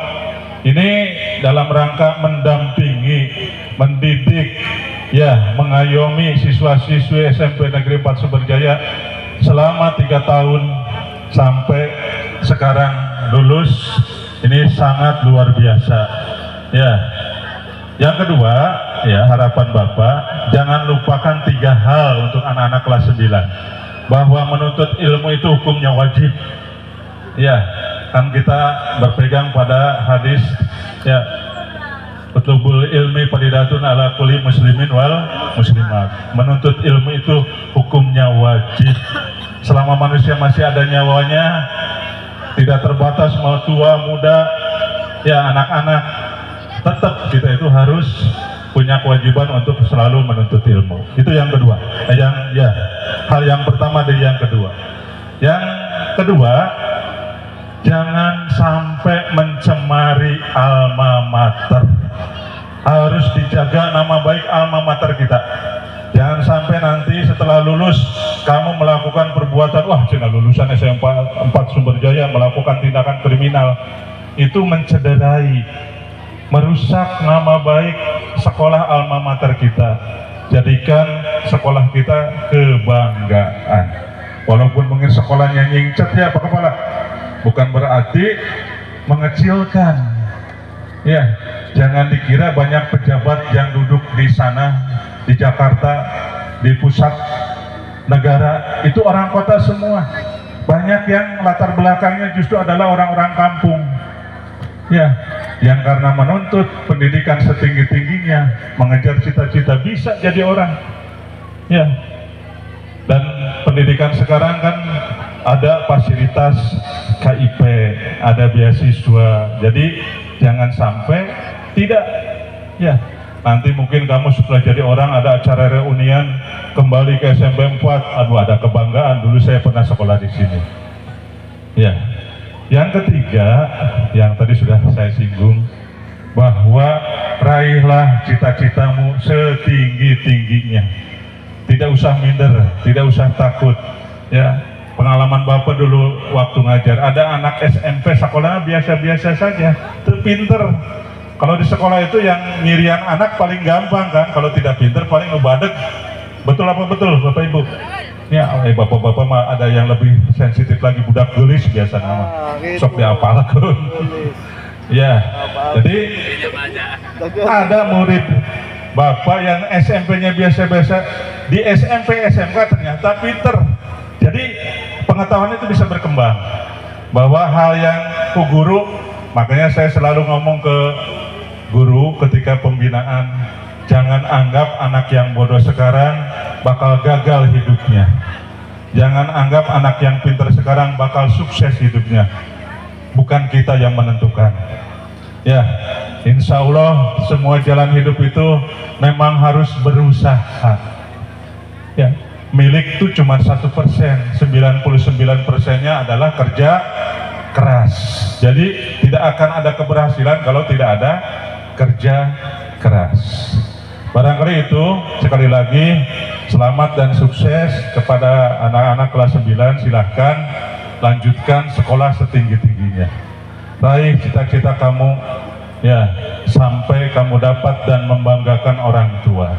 Ini dalam rangka mendampingi, mendidik, ya, mengayomi siswa-siswi SMP Negeri 4 Sumberjaya selama 3 tahun sampai sekarang lulus. Ini sangat luar biasa. Ya. Yang kedua, ya, harapan Bapak jangan lupakan 3 hal untuk anak-anak kelas 9, bahwa menuntut ilmu itu hukumnya wajib. Ya, kan kita berpegang pada hadis ya, utlubul ilmi faridatun ala kulli muslimin wal muslimat. Menuntut ilmu itu hukumnya wajib. Selama manusia masih ada nyawanya, tidak terbatas mau tua muda, ya anak-anak, tetap kita itu harus punya kewajiban untuk selalu menuntut ilmu. Itu yang kedua. Hal yang pertama dari yang kedua. Yang kedua, jangan sampai mencemari alma mater. Harus dijaga nama baik alma mater kita. Jangan sampai nanti setelah lulus kamu melakukan perbuatan, cina lulusan SMP 4 Sumberjaya melakukan tindakan kriminal. Itu mencederai, merusak nama baik sekolah alma mater kita. Jadikan sekolah kita kebanggaan. Walaupun mungkin sekolahnya nyingcet ya Pak Kepala, bukan berarti mengecilkan. Ya, jangan dikira banyak pejabat yang duduk di sana, di Jakarta, di pusat negara, itu orang kota semua. Banyak yang latar belakangnya justru adalah orang-orang kampung. Ya, yang karena menuntut pendidikan setinggi-tingginya, mengejar cita-cita bisa jadi orang. Ya. Dan pendidikan sekarang kan ada fasilitas KIP, ada beasiswa. Jadi jangan sampai tidak. Ya, nanti mungkin kamu setelah jadi orang ada acara reunian kembali ke SMP 4, ada kebanggaan dulu saya pernah sekolah di sini. Ya. Yang ketiga, yang tadi sudah saya singgung, bahwa raihlah cita-citamu setinggi-tingginya. Tidak usah minder, tidak usah takut. Ya, pengalaman Bapak dulu waktu ngajar, ada anak SMP sekolahnya biasa-biasa saja, terpinter. Kalau di sekolah itu yang nyirian anak paling gampang kan, kalau tidak pinter paling ngebadeg. Betul apa betul Bapak Ibu? Ya, bapak-bapak mah ada yang lebih sensitif lagi, budak gelis biasa nama. Sok diapalkeun. Ya, jadi ada murid Bapak yang SMP-nya biasa-biasa, di SMP, SMK ternyata pinter. Jadi pengetahuan itu bisa berkembang. Bahwa hal yang ku guru, makanya saya selalu ngomong ke guru ketika pembinaan, jangan anggap anak yang bodoh sekarang bakal gagal hidupnya. Jangan anggap anak yang pintar sekarang bakal sukses hidupnya. Bukan kita yang menentukan. Ya, insya Allah semua jalan hidup itu memang harus berusaha. Ya, milik itu cuma 1%, 99%-nya adalah kerja keras. Jadi tidak akan ada keberhasilan kalau tidak ada kerja keras. Barangkali itu, sekali lagi selamat dan sukses kepada anak-anak kelas 9. Silahkan lanjutkan sekolah setinggi-tingginya. Raih cita-cita kamu, ya, sampai kamu dapat dan membanggakan orang tua.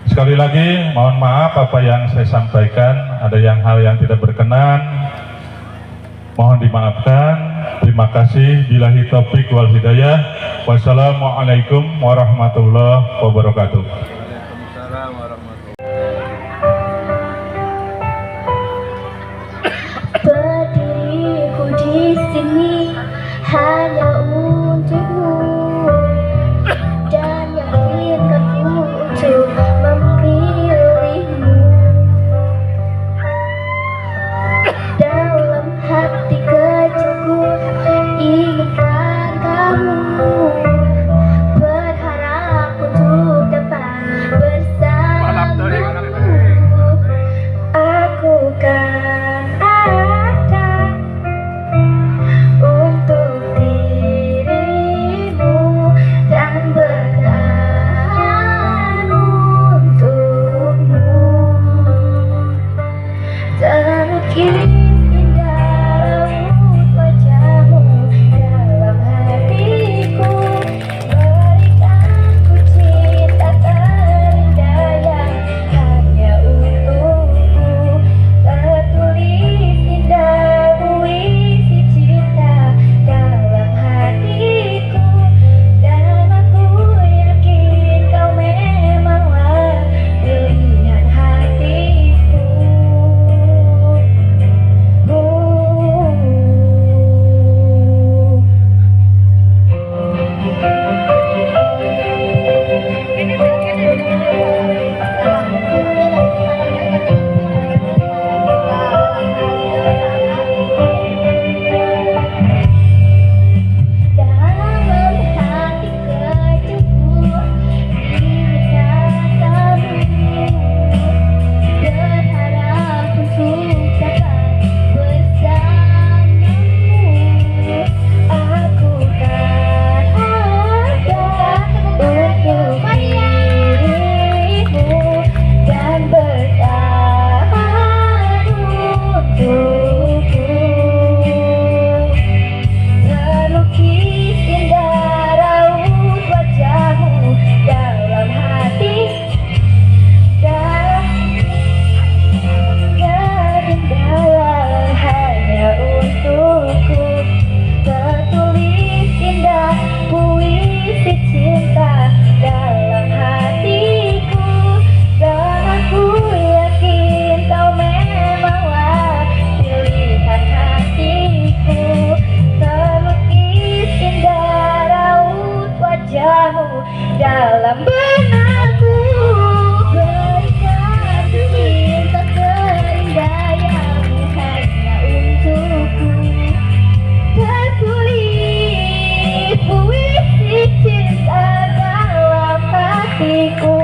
Sekali lagi mohon maaf apa yang saya sampaikan, ada hal yang tidak berkenan, mohon dimaafkan. Terima kasih. Billahi taufik wal hidayah. Wassalamualaikum warahmatullahi wabarakatuh. Berdiriku di sini hanya untukmu, dan yakinkanku untuk memilihmu. Dalam hati kecilku inginkan kamu, berharap untuk dapat bersamamu. Aku kan ada untuk dirimu dan bertahan untukmu. Terukir indah raut wajahmu dalam hatiku, berikan ku cinta terindah yang hanya untukmu. Tertulis indah puisi cinta dalam hatiku, dan aku yakin kau memanglah pilihan hatiku. Dalam hati kecilku inginkan kamu, berharap untuk dapat bersamamu. Aku kan ada untuk dirimu dan bertahan untukmu. Terlukis indah raut wajahmu dalam hati, dan indah hanya untukku. Tertulis indah puisi cinta dalam hatiku, dan aku yakin kau memanglah pilihan hatiku. Terlukis indah raut wajahmu dalam benakku, berikan cinta terindah yang hanya untukku. Tertulis puisi cinta dalam hatiku,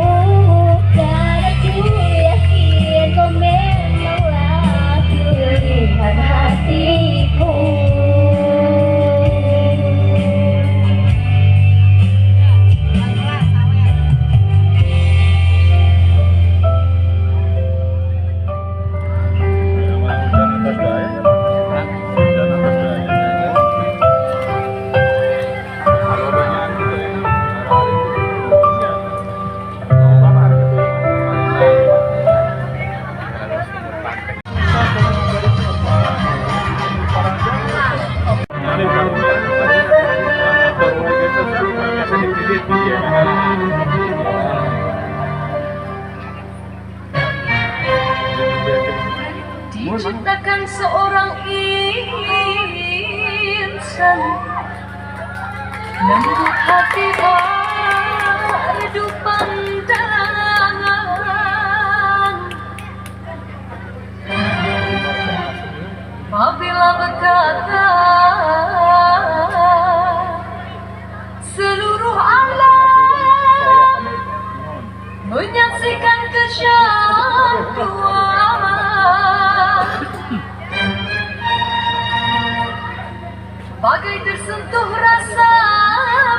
dan aku yakin kau memanglah pilihan hatiku. Diciptakan seorang insan, lembut hati merdu pandangan. Apabila berkata bagaikan kecanduan, bagai tersentuh rasa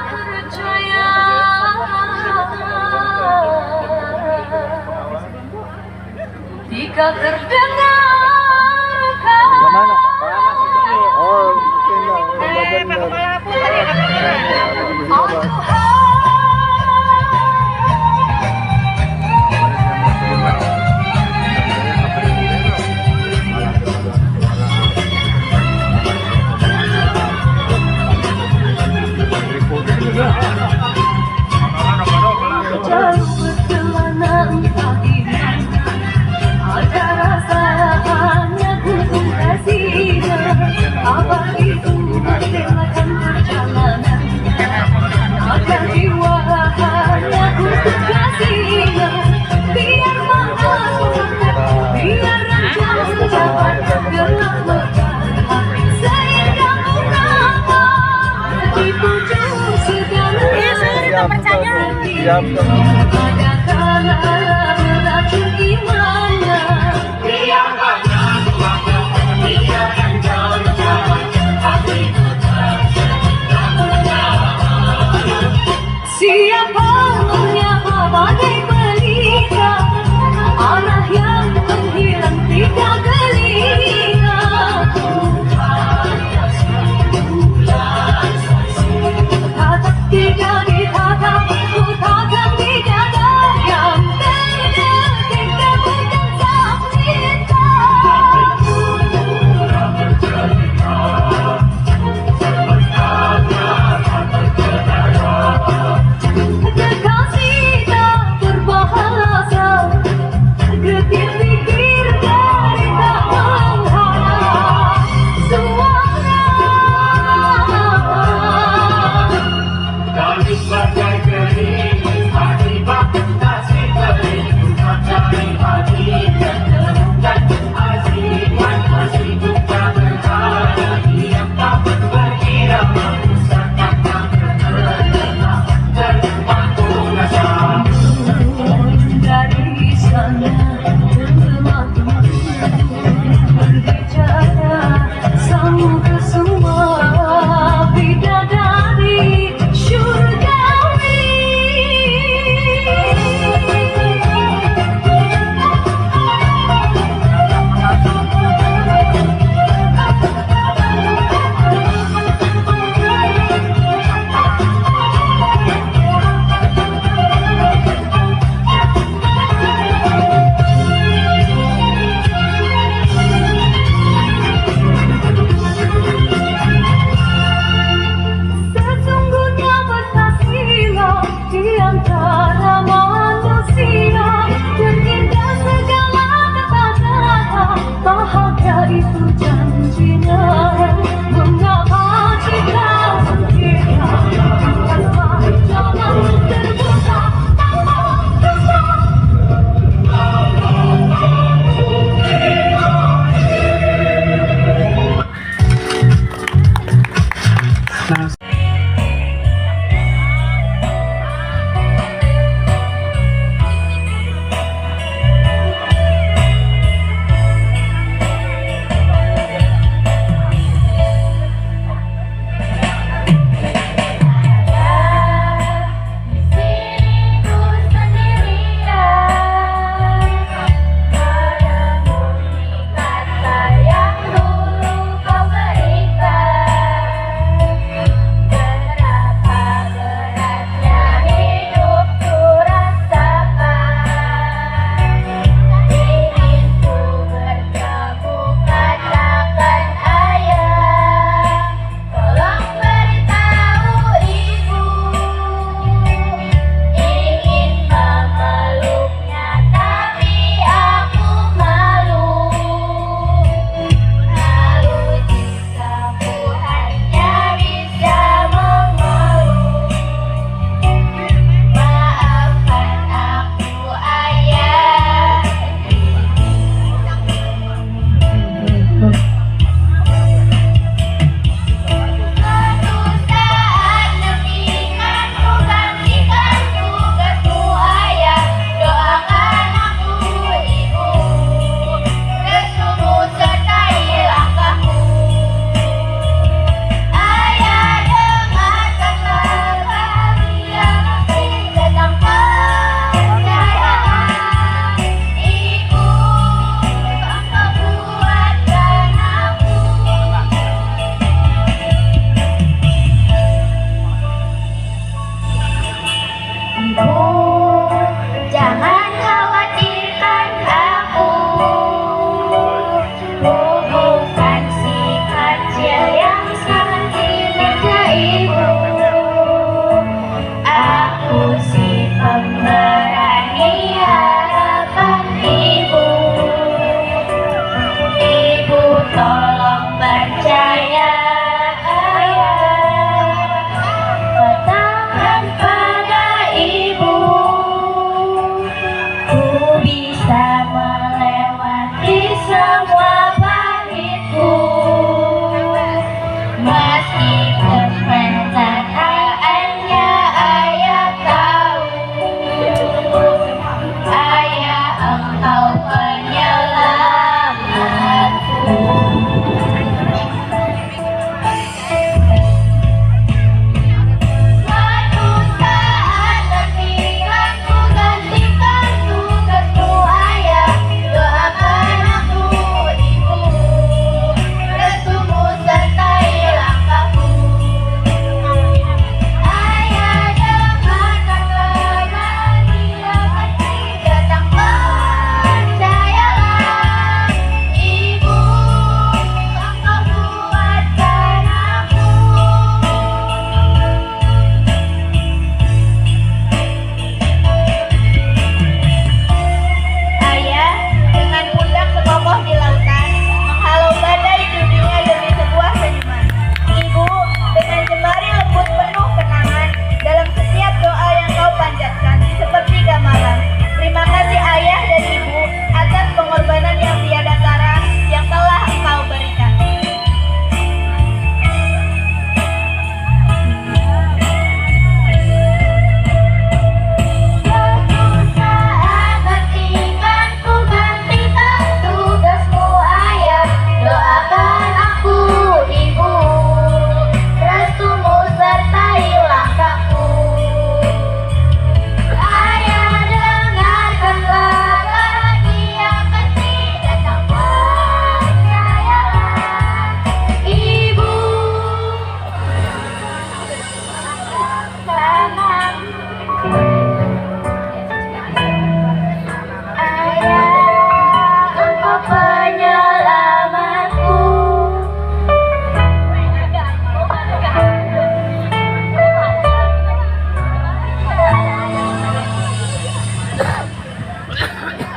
percaya. Jika terdengarkan jauh berkelana entah di mana, ada rasa hanya gunung kasihnya. Apa itu merelakan perjalanannya? Maka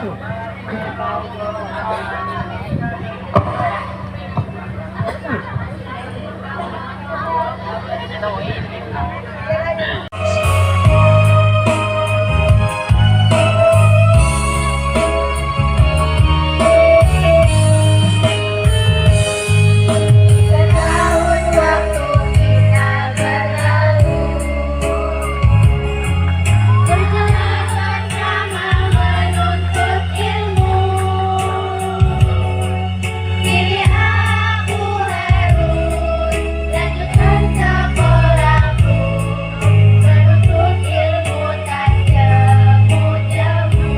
Setahun waktu kita berlalu, berjalan sama menuntut ilmu. Kini aku harus lanjutkan sekolahku, menuntut ilmu tak jemu-jemu.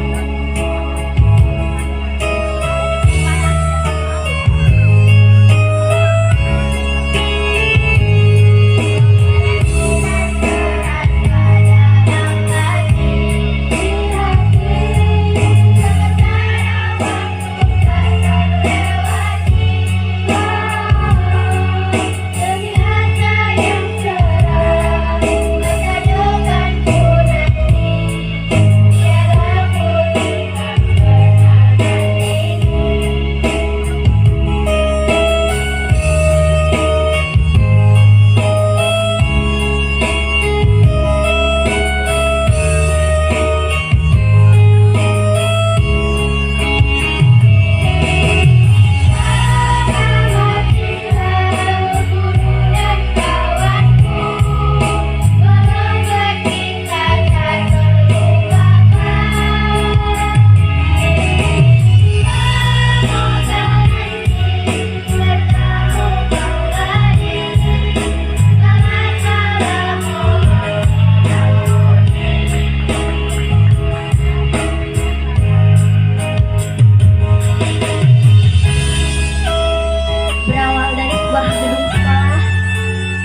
Berawal dari sebuah gedung sekolah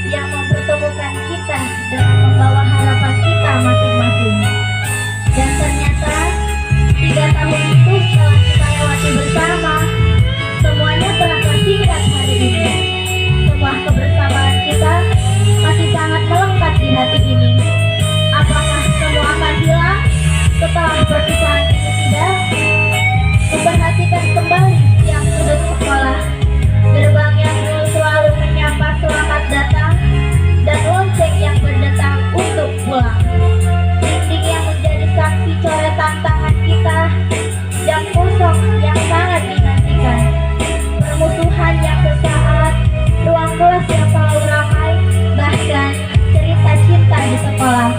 yang mempertemukan kita dengan membawa harapan kita masing-masing. Dan ternyata 3 tahun itu setelah kita lewati bersama, semuanya telah tersingkat hari ini. Semua kebersamaan kita masih sangat melekat di hati ini. Apakah semua akan hilang setelah perpisahan ini sudah? Memperhatikan kembali yang sudut sekolah, gerbang yang dulu selalu menyapa selamat datang, dan lonceng yang berdatang untuk pulang. Dinding yang menjadi saksi coretan tangan kita, jam kosong yang sangat dinantikan, permusuhan yang sesaat, ruang kelas yang selalu ramai, bahkan cerita cinta di sekolah.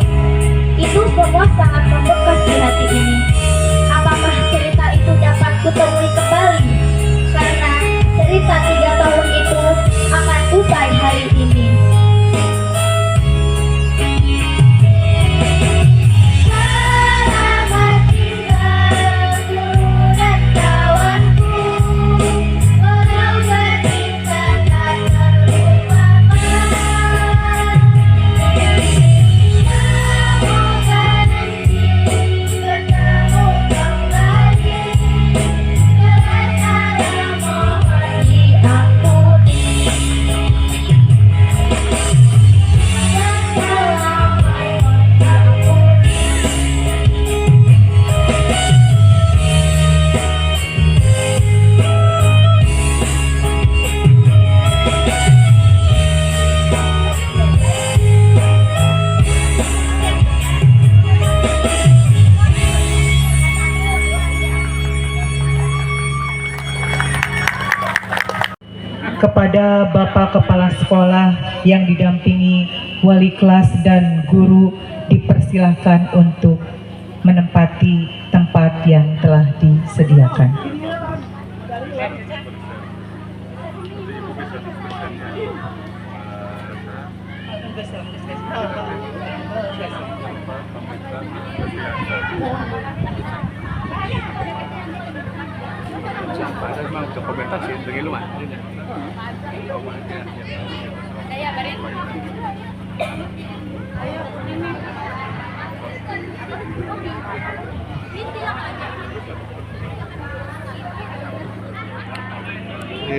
Itu semua sangat membekas di hati ini. Apakah cerita itu dapat kutemui kembali? Karena cerita 3 tahun itu akan usai hari ini. Selamat tinggal guru dan kawanku, walau berpisah tak terlupakan. Semoga nanti bertemu kembali, dengan cara mohon diampuni. Kepada Bapak Kepala Sekolah yang didampingi wali kelas dan guru, dipersilahkan untuk menempati tempat yang telah disediakan.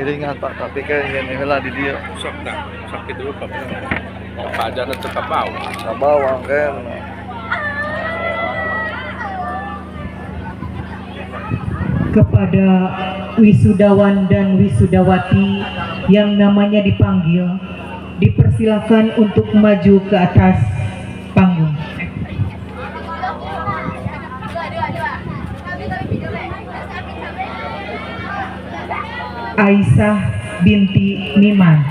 Ringan Pak, tapi kan ini lah di dia. Sok dah, sakit dulu Pak. Apa aja nanti ke bawah. Ke bawah kan. kepada wisudawan dan wisudawati yang namanya dipanggil, dipersilakan untuk maju ke atas panggung. Aisyah binti Miman,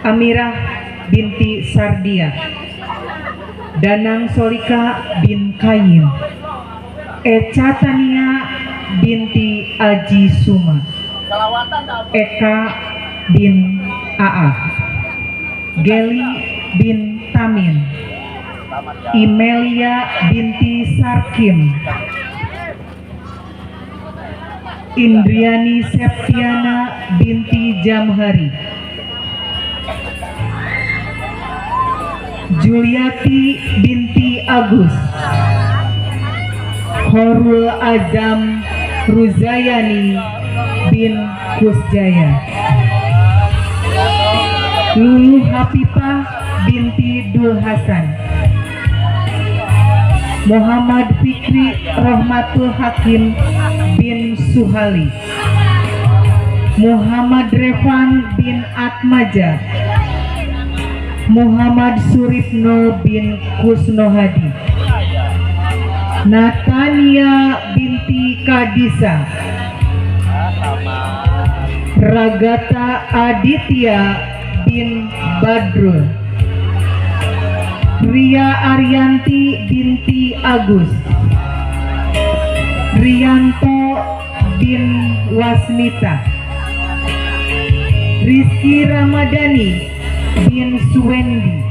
Amirah binti Sardia, Danang Solika bin Kayin, Eca Tania binti Aji Suma, Eka bin Aa, Geli bin Tamin, Imelia binti Sarkim, Indriani Septiana binti Jamhari, Juliati binti Agus, Horul Azam Ruzayani bin Kusjaya, Lulu Hafifah binti Dul Hasan, Muhammad Fikri Rahmatul Hakim bin Suhali, Muhammad Revan bin Atmaja, Muhammad Suripno bin Kusnohadi, Natania binti Kadisa, Ragata Aditya bin Badrul, Ria Arianti binti Agus, Rianto bin Wasmita, Rizky Ramadhani bin Suwendi,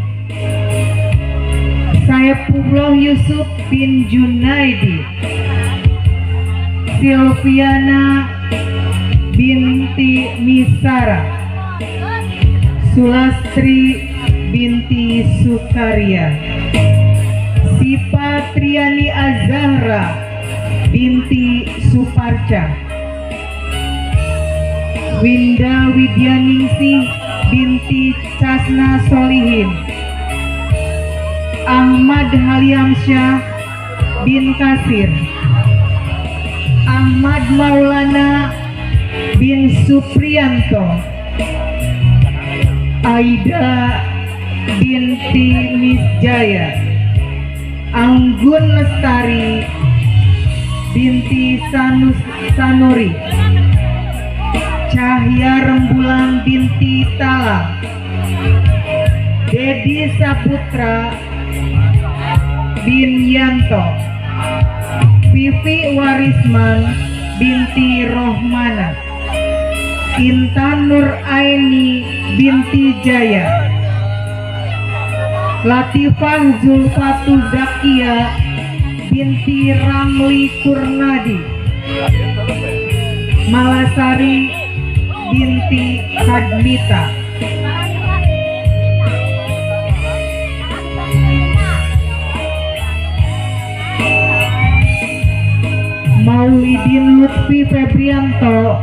Saifullah Yusuf bin Junaidi, Silviana binti Misara, Sulastri binti Sukaria, Sipa Triani Azahra binti Suparca, Winda Widyaningsih binti Casna Solihin, Ahmad Haliamsyah bin Kasir, Ahmad Maulana bin Supriyanto, Aida binti Misjaya, Anggun Lestari binti Sanuri, Cahya Rembulan binti Tala, Dedi Saputra bin Yanto, Vivi Warisman binti Rohmana, Intan Nur Aini binti Jaya, Latifah Zulfatu Zakia binti Ramli Kurnadi, Malasari binti Hadmita, Maulidin Lutfi Febrianto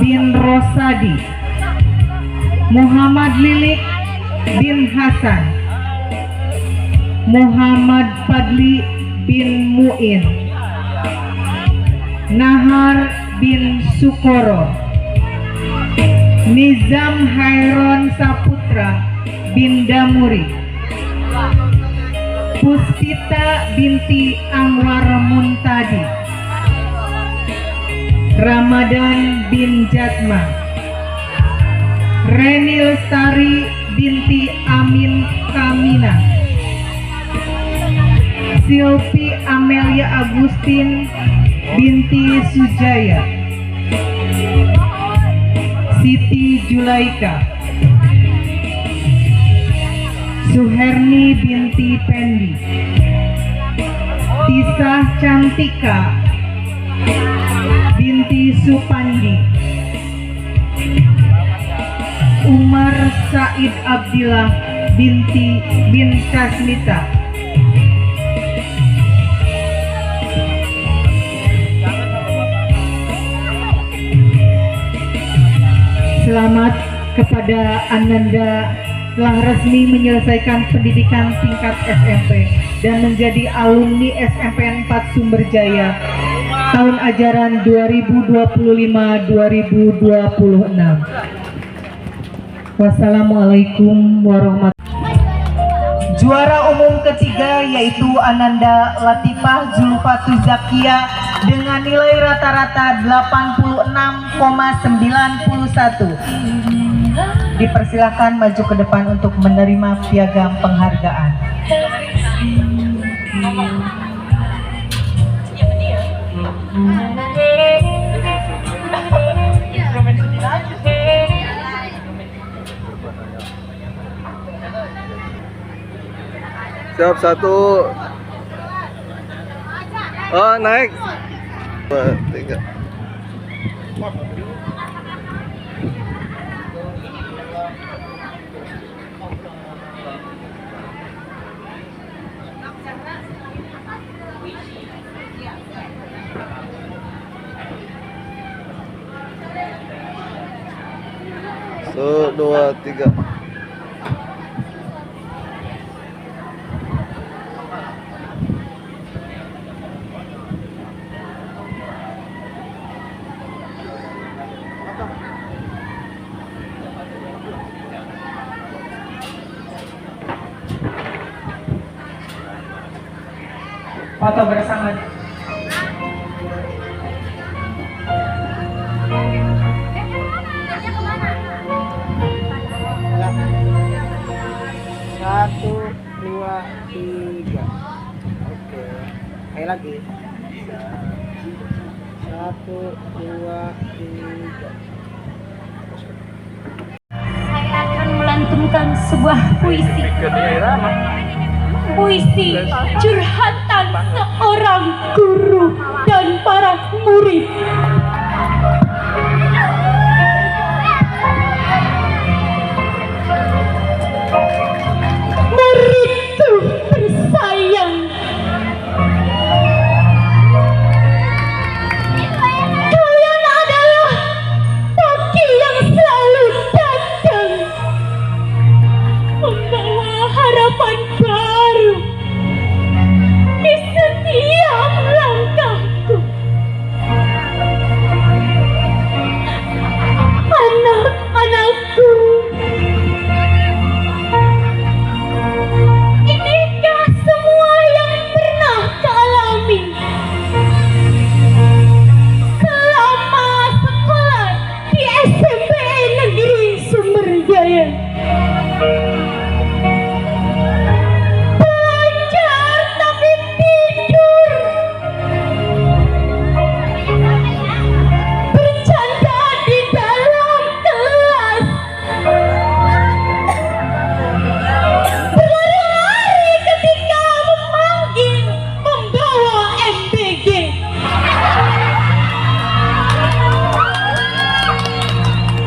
bin Rosadi, Muhammad Lilik bin Hasan, Muhammad Fadli bin Muin, Nahar bin Sukoro, Nizam Hairon Saputra bin Damuri, Puspita binti Anwar Muntadi, Ramadan bin Jatma, Reni Lestari binti Amin Kamina, Silvi Amelia Agustin binti Sujaya, Siti Julaika, Suherni binti Pendi, Tisah Cantika binti Supandi, Umar Said Abdillah bin Kasmita, Selamat kepada Ananda telah resmi menyelesaikan pendidikan tingkat SMP dan menjadi alumni SMPN 4 Sumberjaya tahun ajaran 2025-2026. Wassalamualaikum warahmatullahi wabarakatuh. Juara umum ketiga yaitu Ananda Latifah Zulfatul Zakia dengan nilai rata-rata 86,91. Dipersilakan maju ke depan untuk menerima piagam penghargaan. Siap, 1. Oh, naik. 2, 3. So, 2, 3. Foto bersama. Satu, dua, tiga. Oke, sekali lagi. 1, 2, 3. Saya akan melantunkan sebuah puisi. Puisi curhatan seorang guru dan para murid. Muridku tersayang, kalian adalah pagi yang selalu datang membawa harapan baru di setiap langkahku. Anak-anakku, inikah semua yang pernah kealami selama sekolah di SMPN Negeri Sumberjaya? Belajar tapi tidur, bercanda di dalam kelas, berlari ketika memanggil membawa MBG.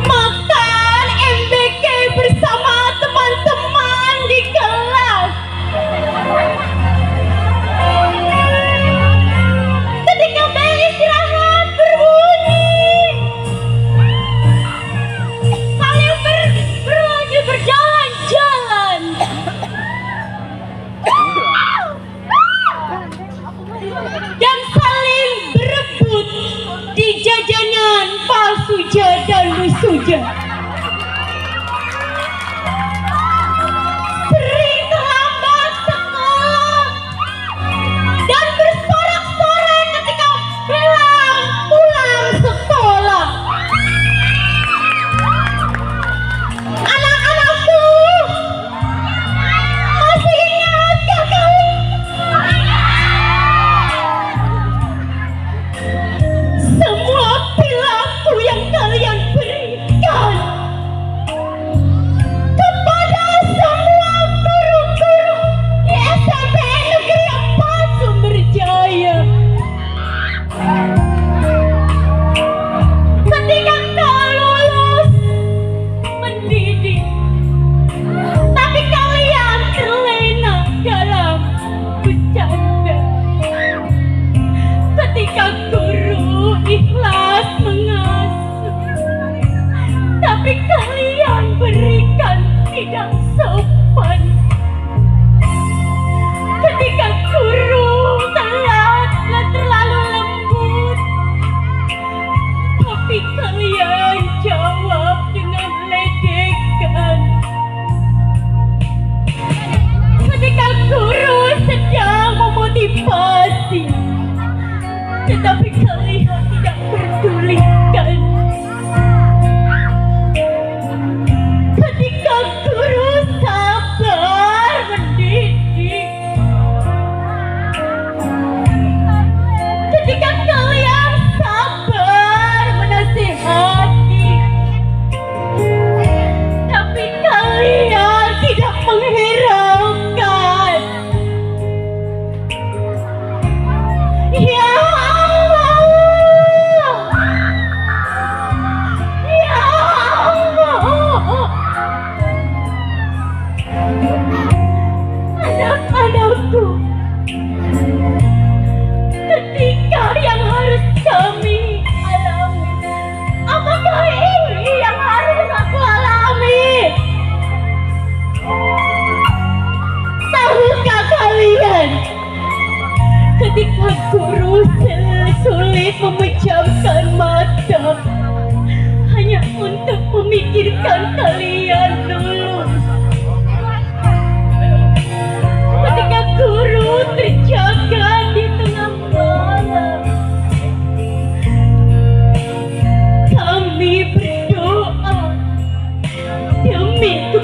Makan MBG bersama teman-teman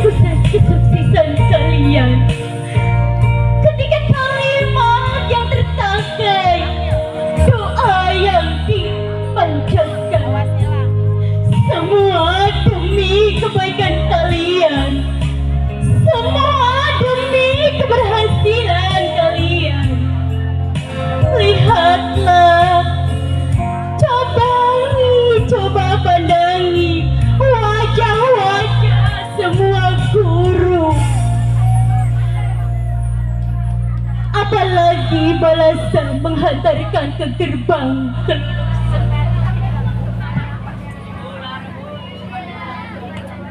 kesuksesan kalian. Ketika kalimat yang tertakai, doa yang dipanjatkan, semua demi kebaikan kalian, semua demi keberhasilan kalian. Lihatlah, coba pandangi wajah-wajah semua guru. Apalagi balasan menghantarkan ke gerbang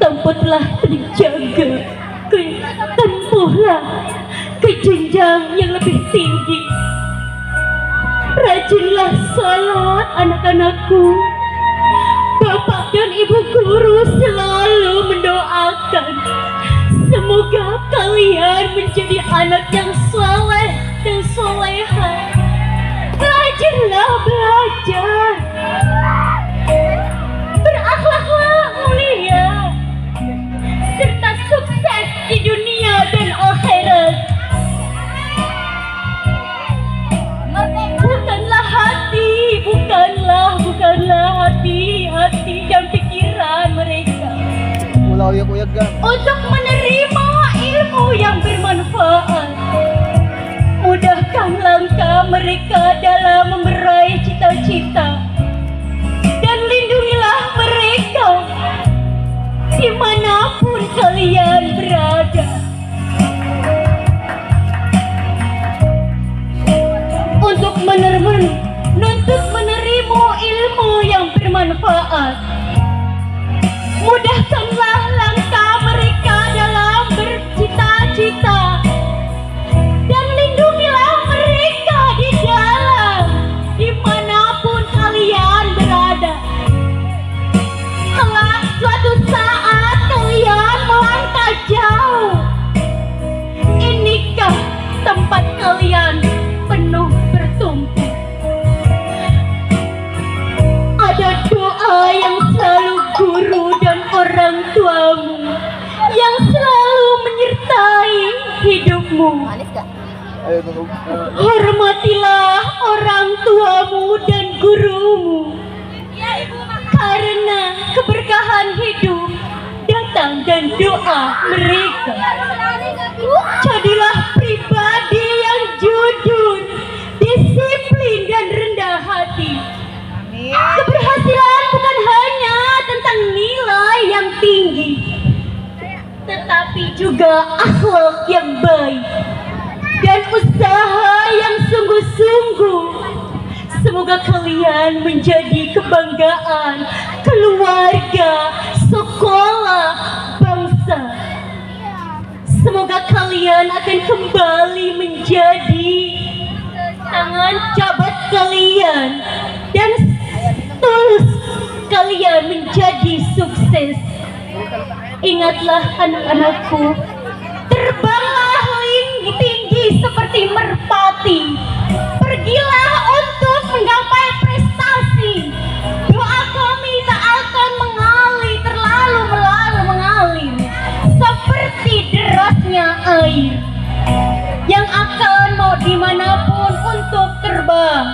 tempatlah terjaga, tempuhlah ke jenjang yang lebih tinggi. Rajinlah salat anak-anakku. Bapak dan ibu guru selalu mendoakan semoga kalian menjadi anak yang saleh dan solehah. Rajinlah belajar, berakhlaklah mulia, serta sukses di dunia dan akhirat. Bukanlah hati dan pikiran mereka untuk menerima ilmu yang bermanfaat. Mudahkan langkah mereka dalam meraih cita-cita, dan lindungilah mereka dimanapun kalian berada. Untuk menerima ilmu yang bermanfaat, mudahkanlah langkah mereka dalam bercita-cita, dan lindungilah mereka di dalam dimanapun kalian berada. Kelak suatu saat kalian melangkah jauh, inikah tempat kalian penuh bertumpu. Ada doa yang selalu guru dan orang tuamu yang selalu menyertai hidupmu. Hormatilah orang tuamu dan gurumu, karena keberkahan hidup datang dan doa mereka. Jadilah pribadi yang jujur, disiplin dan rendah hati. Keberhasilan bukan hanya tentang nilai yang tinggi, tetapi juga akhlak yang baik dan usaha yang sungguh-sungguh. Semoga kalian menjadi kebanggaan keluarga, sekolah, bangsa. Semoga kalian akan kembali menjadi tangan jabat kalian, dan tulus kalian menjadi sukses. Ingatlah anak-anakku, terbanglah tinggi seperti merpati. Pergilah untuk menggapai prestasi. Doa kami tak akan terlalu mengalir seperti derasnya air yang akan mau dimanapun untuk terbang.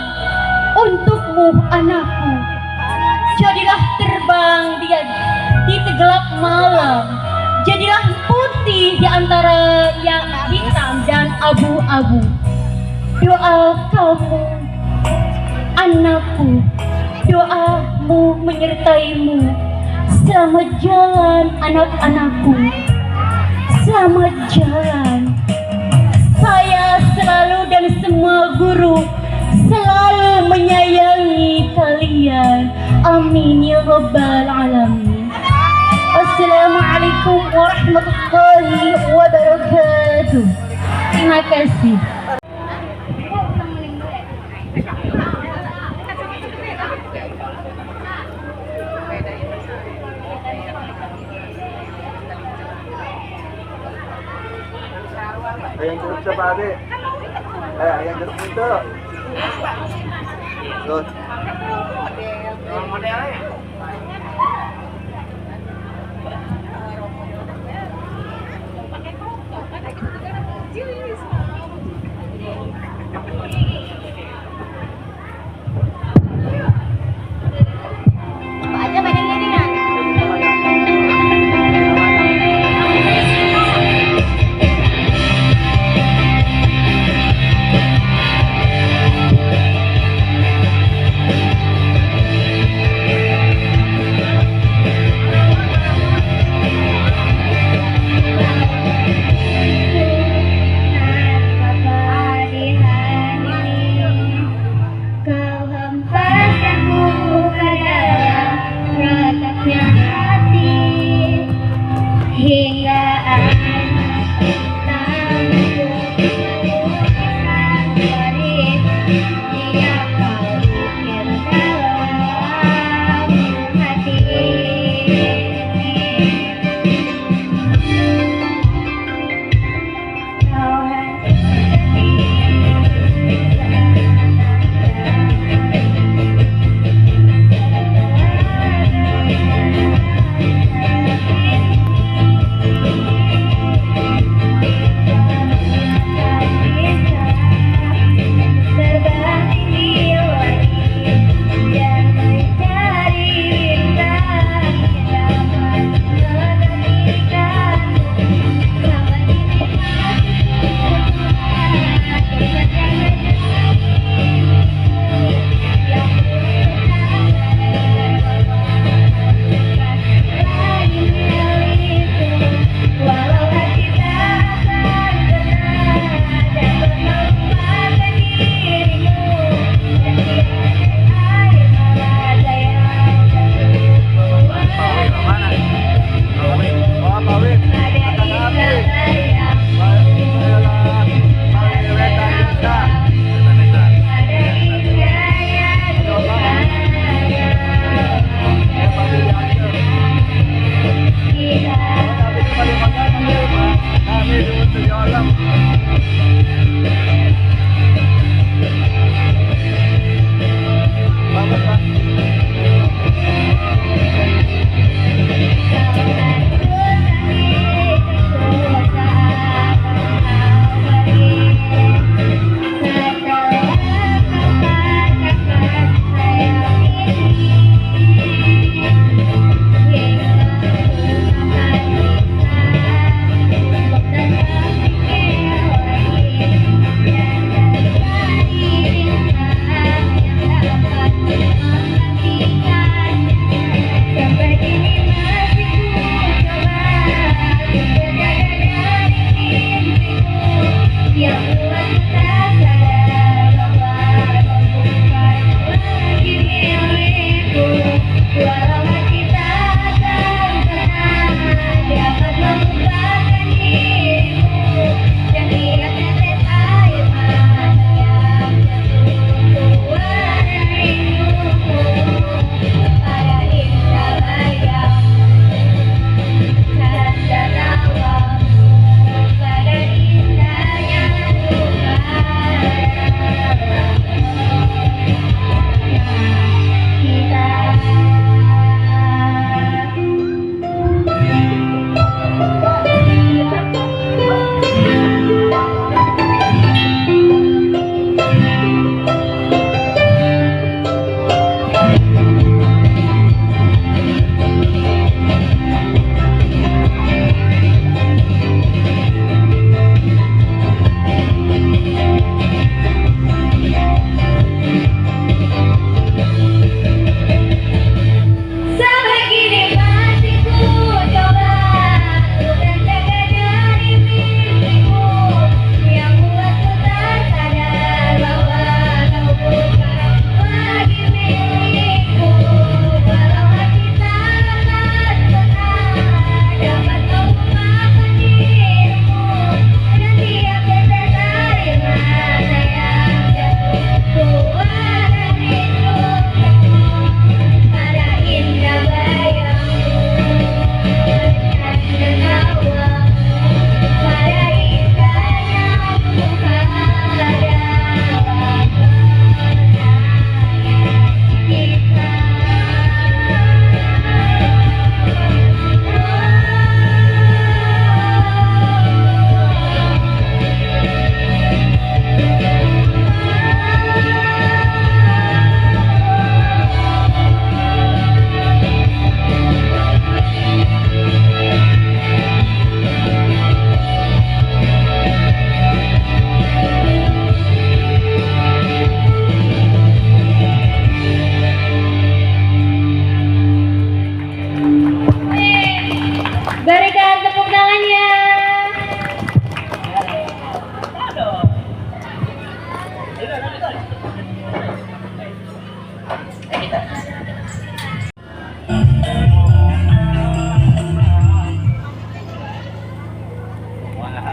Untukmu anakku, jadilah terbang di gelap malam, jadilah putih di antara yang hitam dan abu-abu. Doa kamu anakku, doamu menyertaimu. Selamat jalan anak-anakku, selamat jalan. Saya selalu dan semua guru selalu menyayangi kalian. Amin ya rabbal alamin. Assalamualaikum warahmatullahi wabarakatuh. Terima kasih. Yang jeruk siapa adik? Yang jeruk itu. Terus.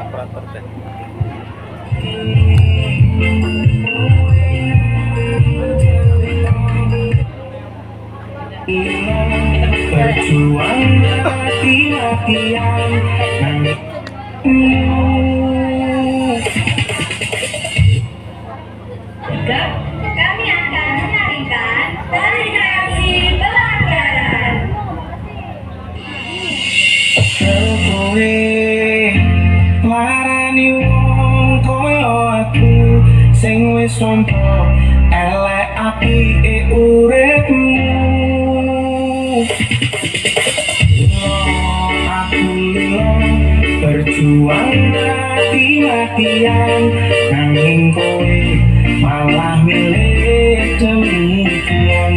operator teh. Berjuang mati-matian Kami akan menyanyikan dari kreasi pelajaran. kowe larani wong koyo aku sing wis nampa elek apike uripmu. Aku lilo berjuang mati-matian nanging kowe malah milih demikian.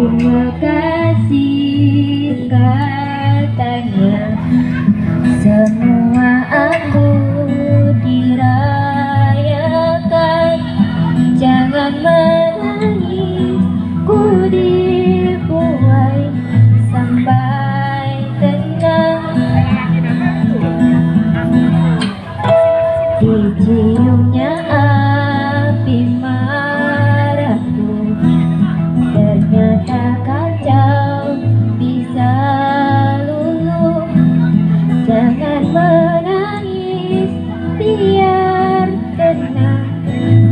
terima kasih katanya. Semua aku dirayakan, jangan menangis, ku dibuai sampai tenang. Diciumnya api marahku, ternyata kacau bisa luluh. Jangan menangis, biar tenang,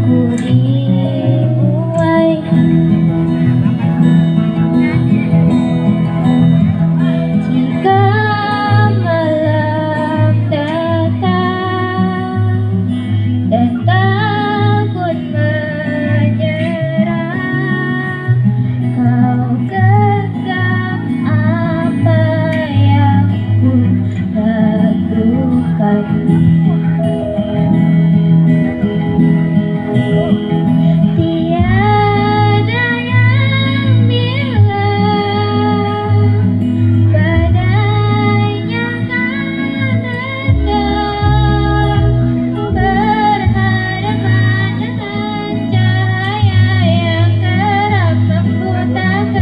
ku dibuai. Jika malam datang dan takut menyerang, kau genggam apa yang ku lakukan. Tiada yang bilang badainya akan datang, berhadapan dengan cahaya yang kerap membutakan.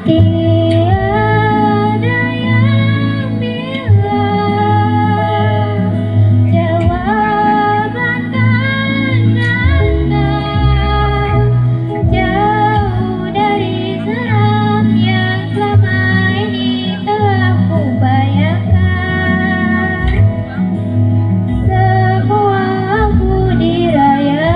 Tiada yang bilang jawaban akan datang, jauh dari seram yang selama ini telah ku bayangkan. Semua aku dirayakan.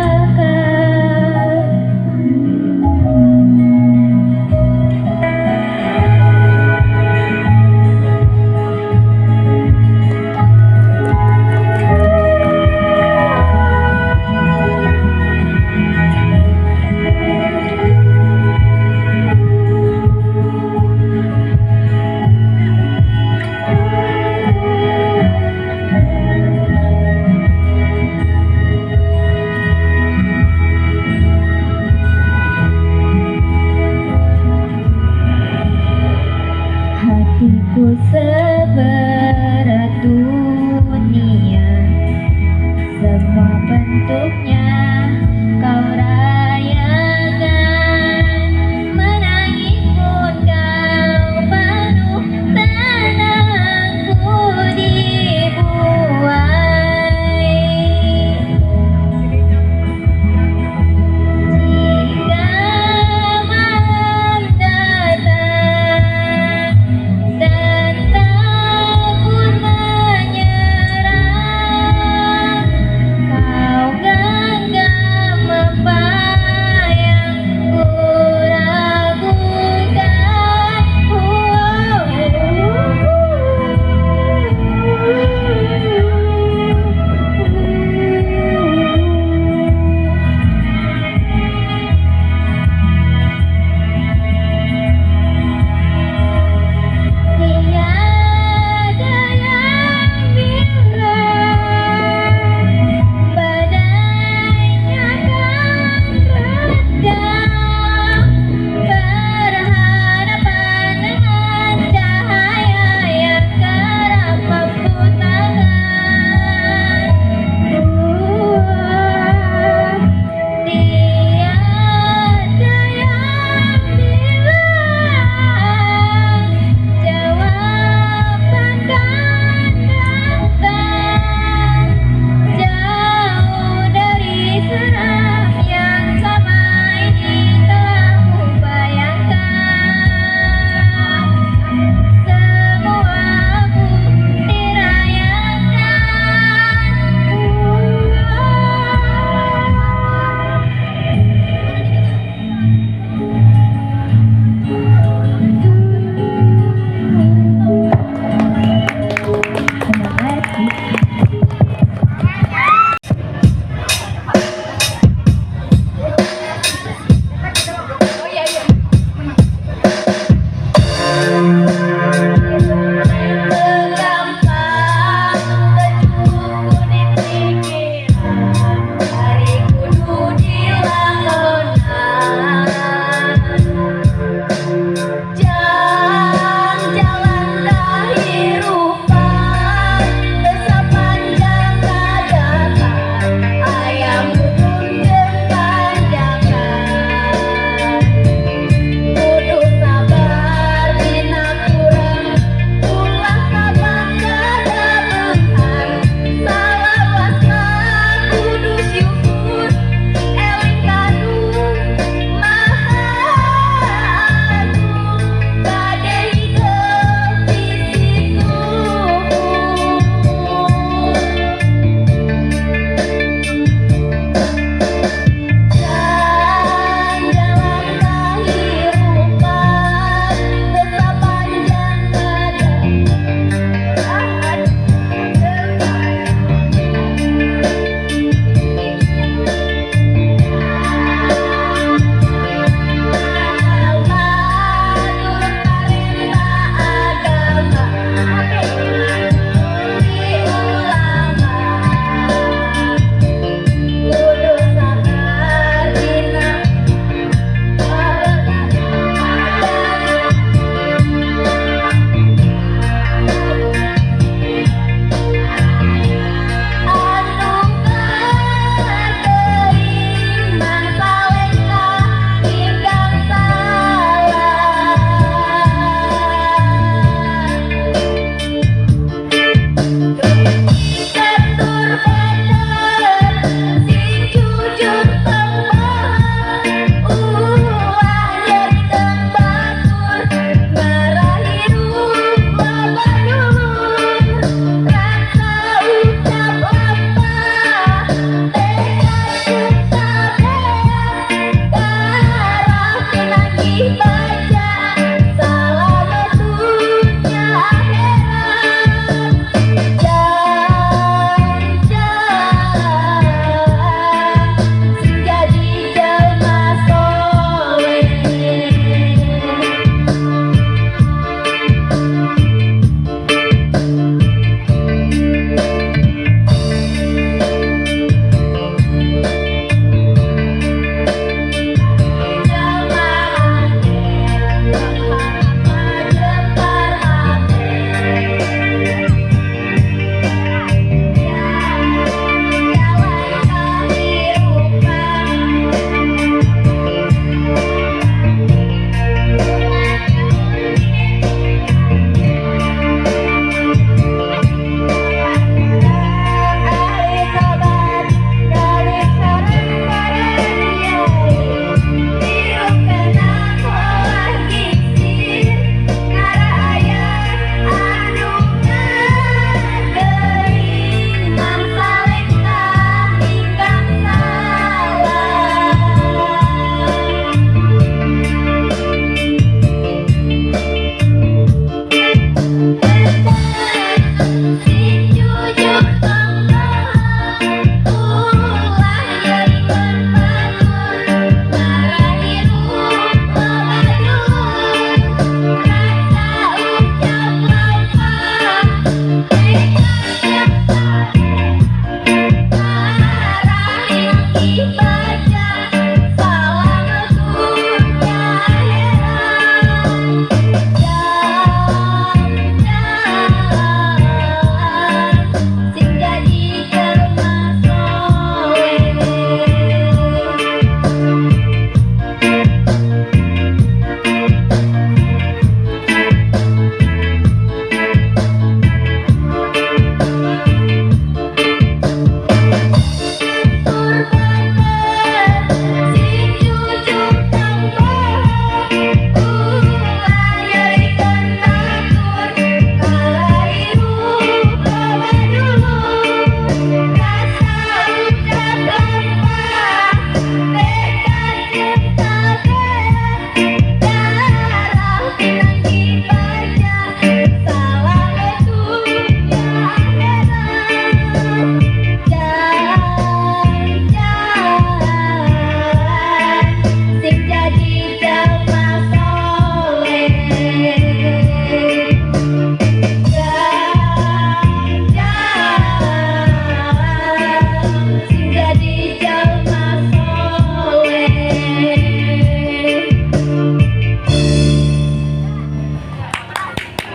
Hatiku seberat dunia, semua bentuknya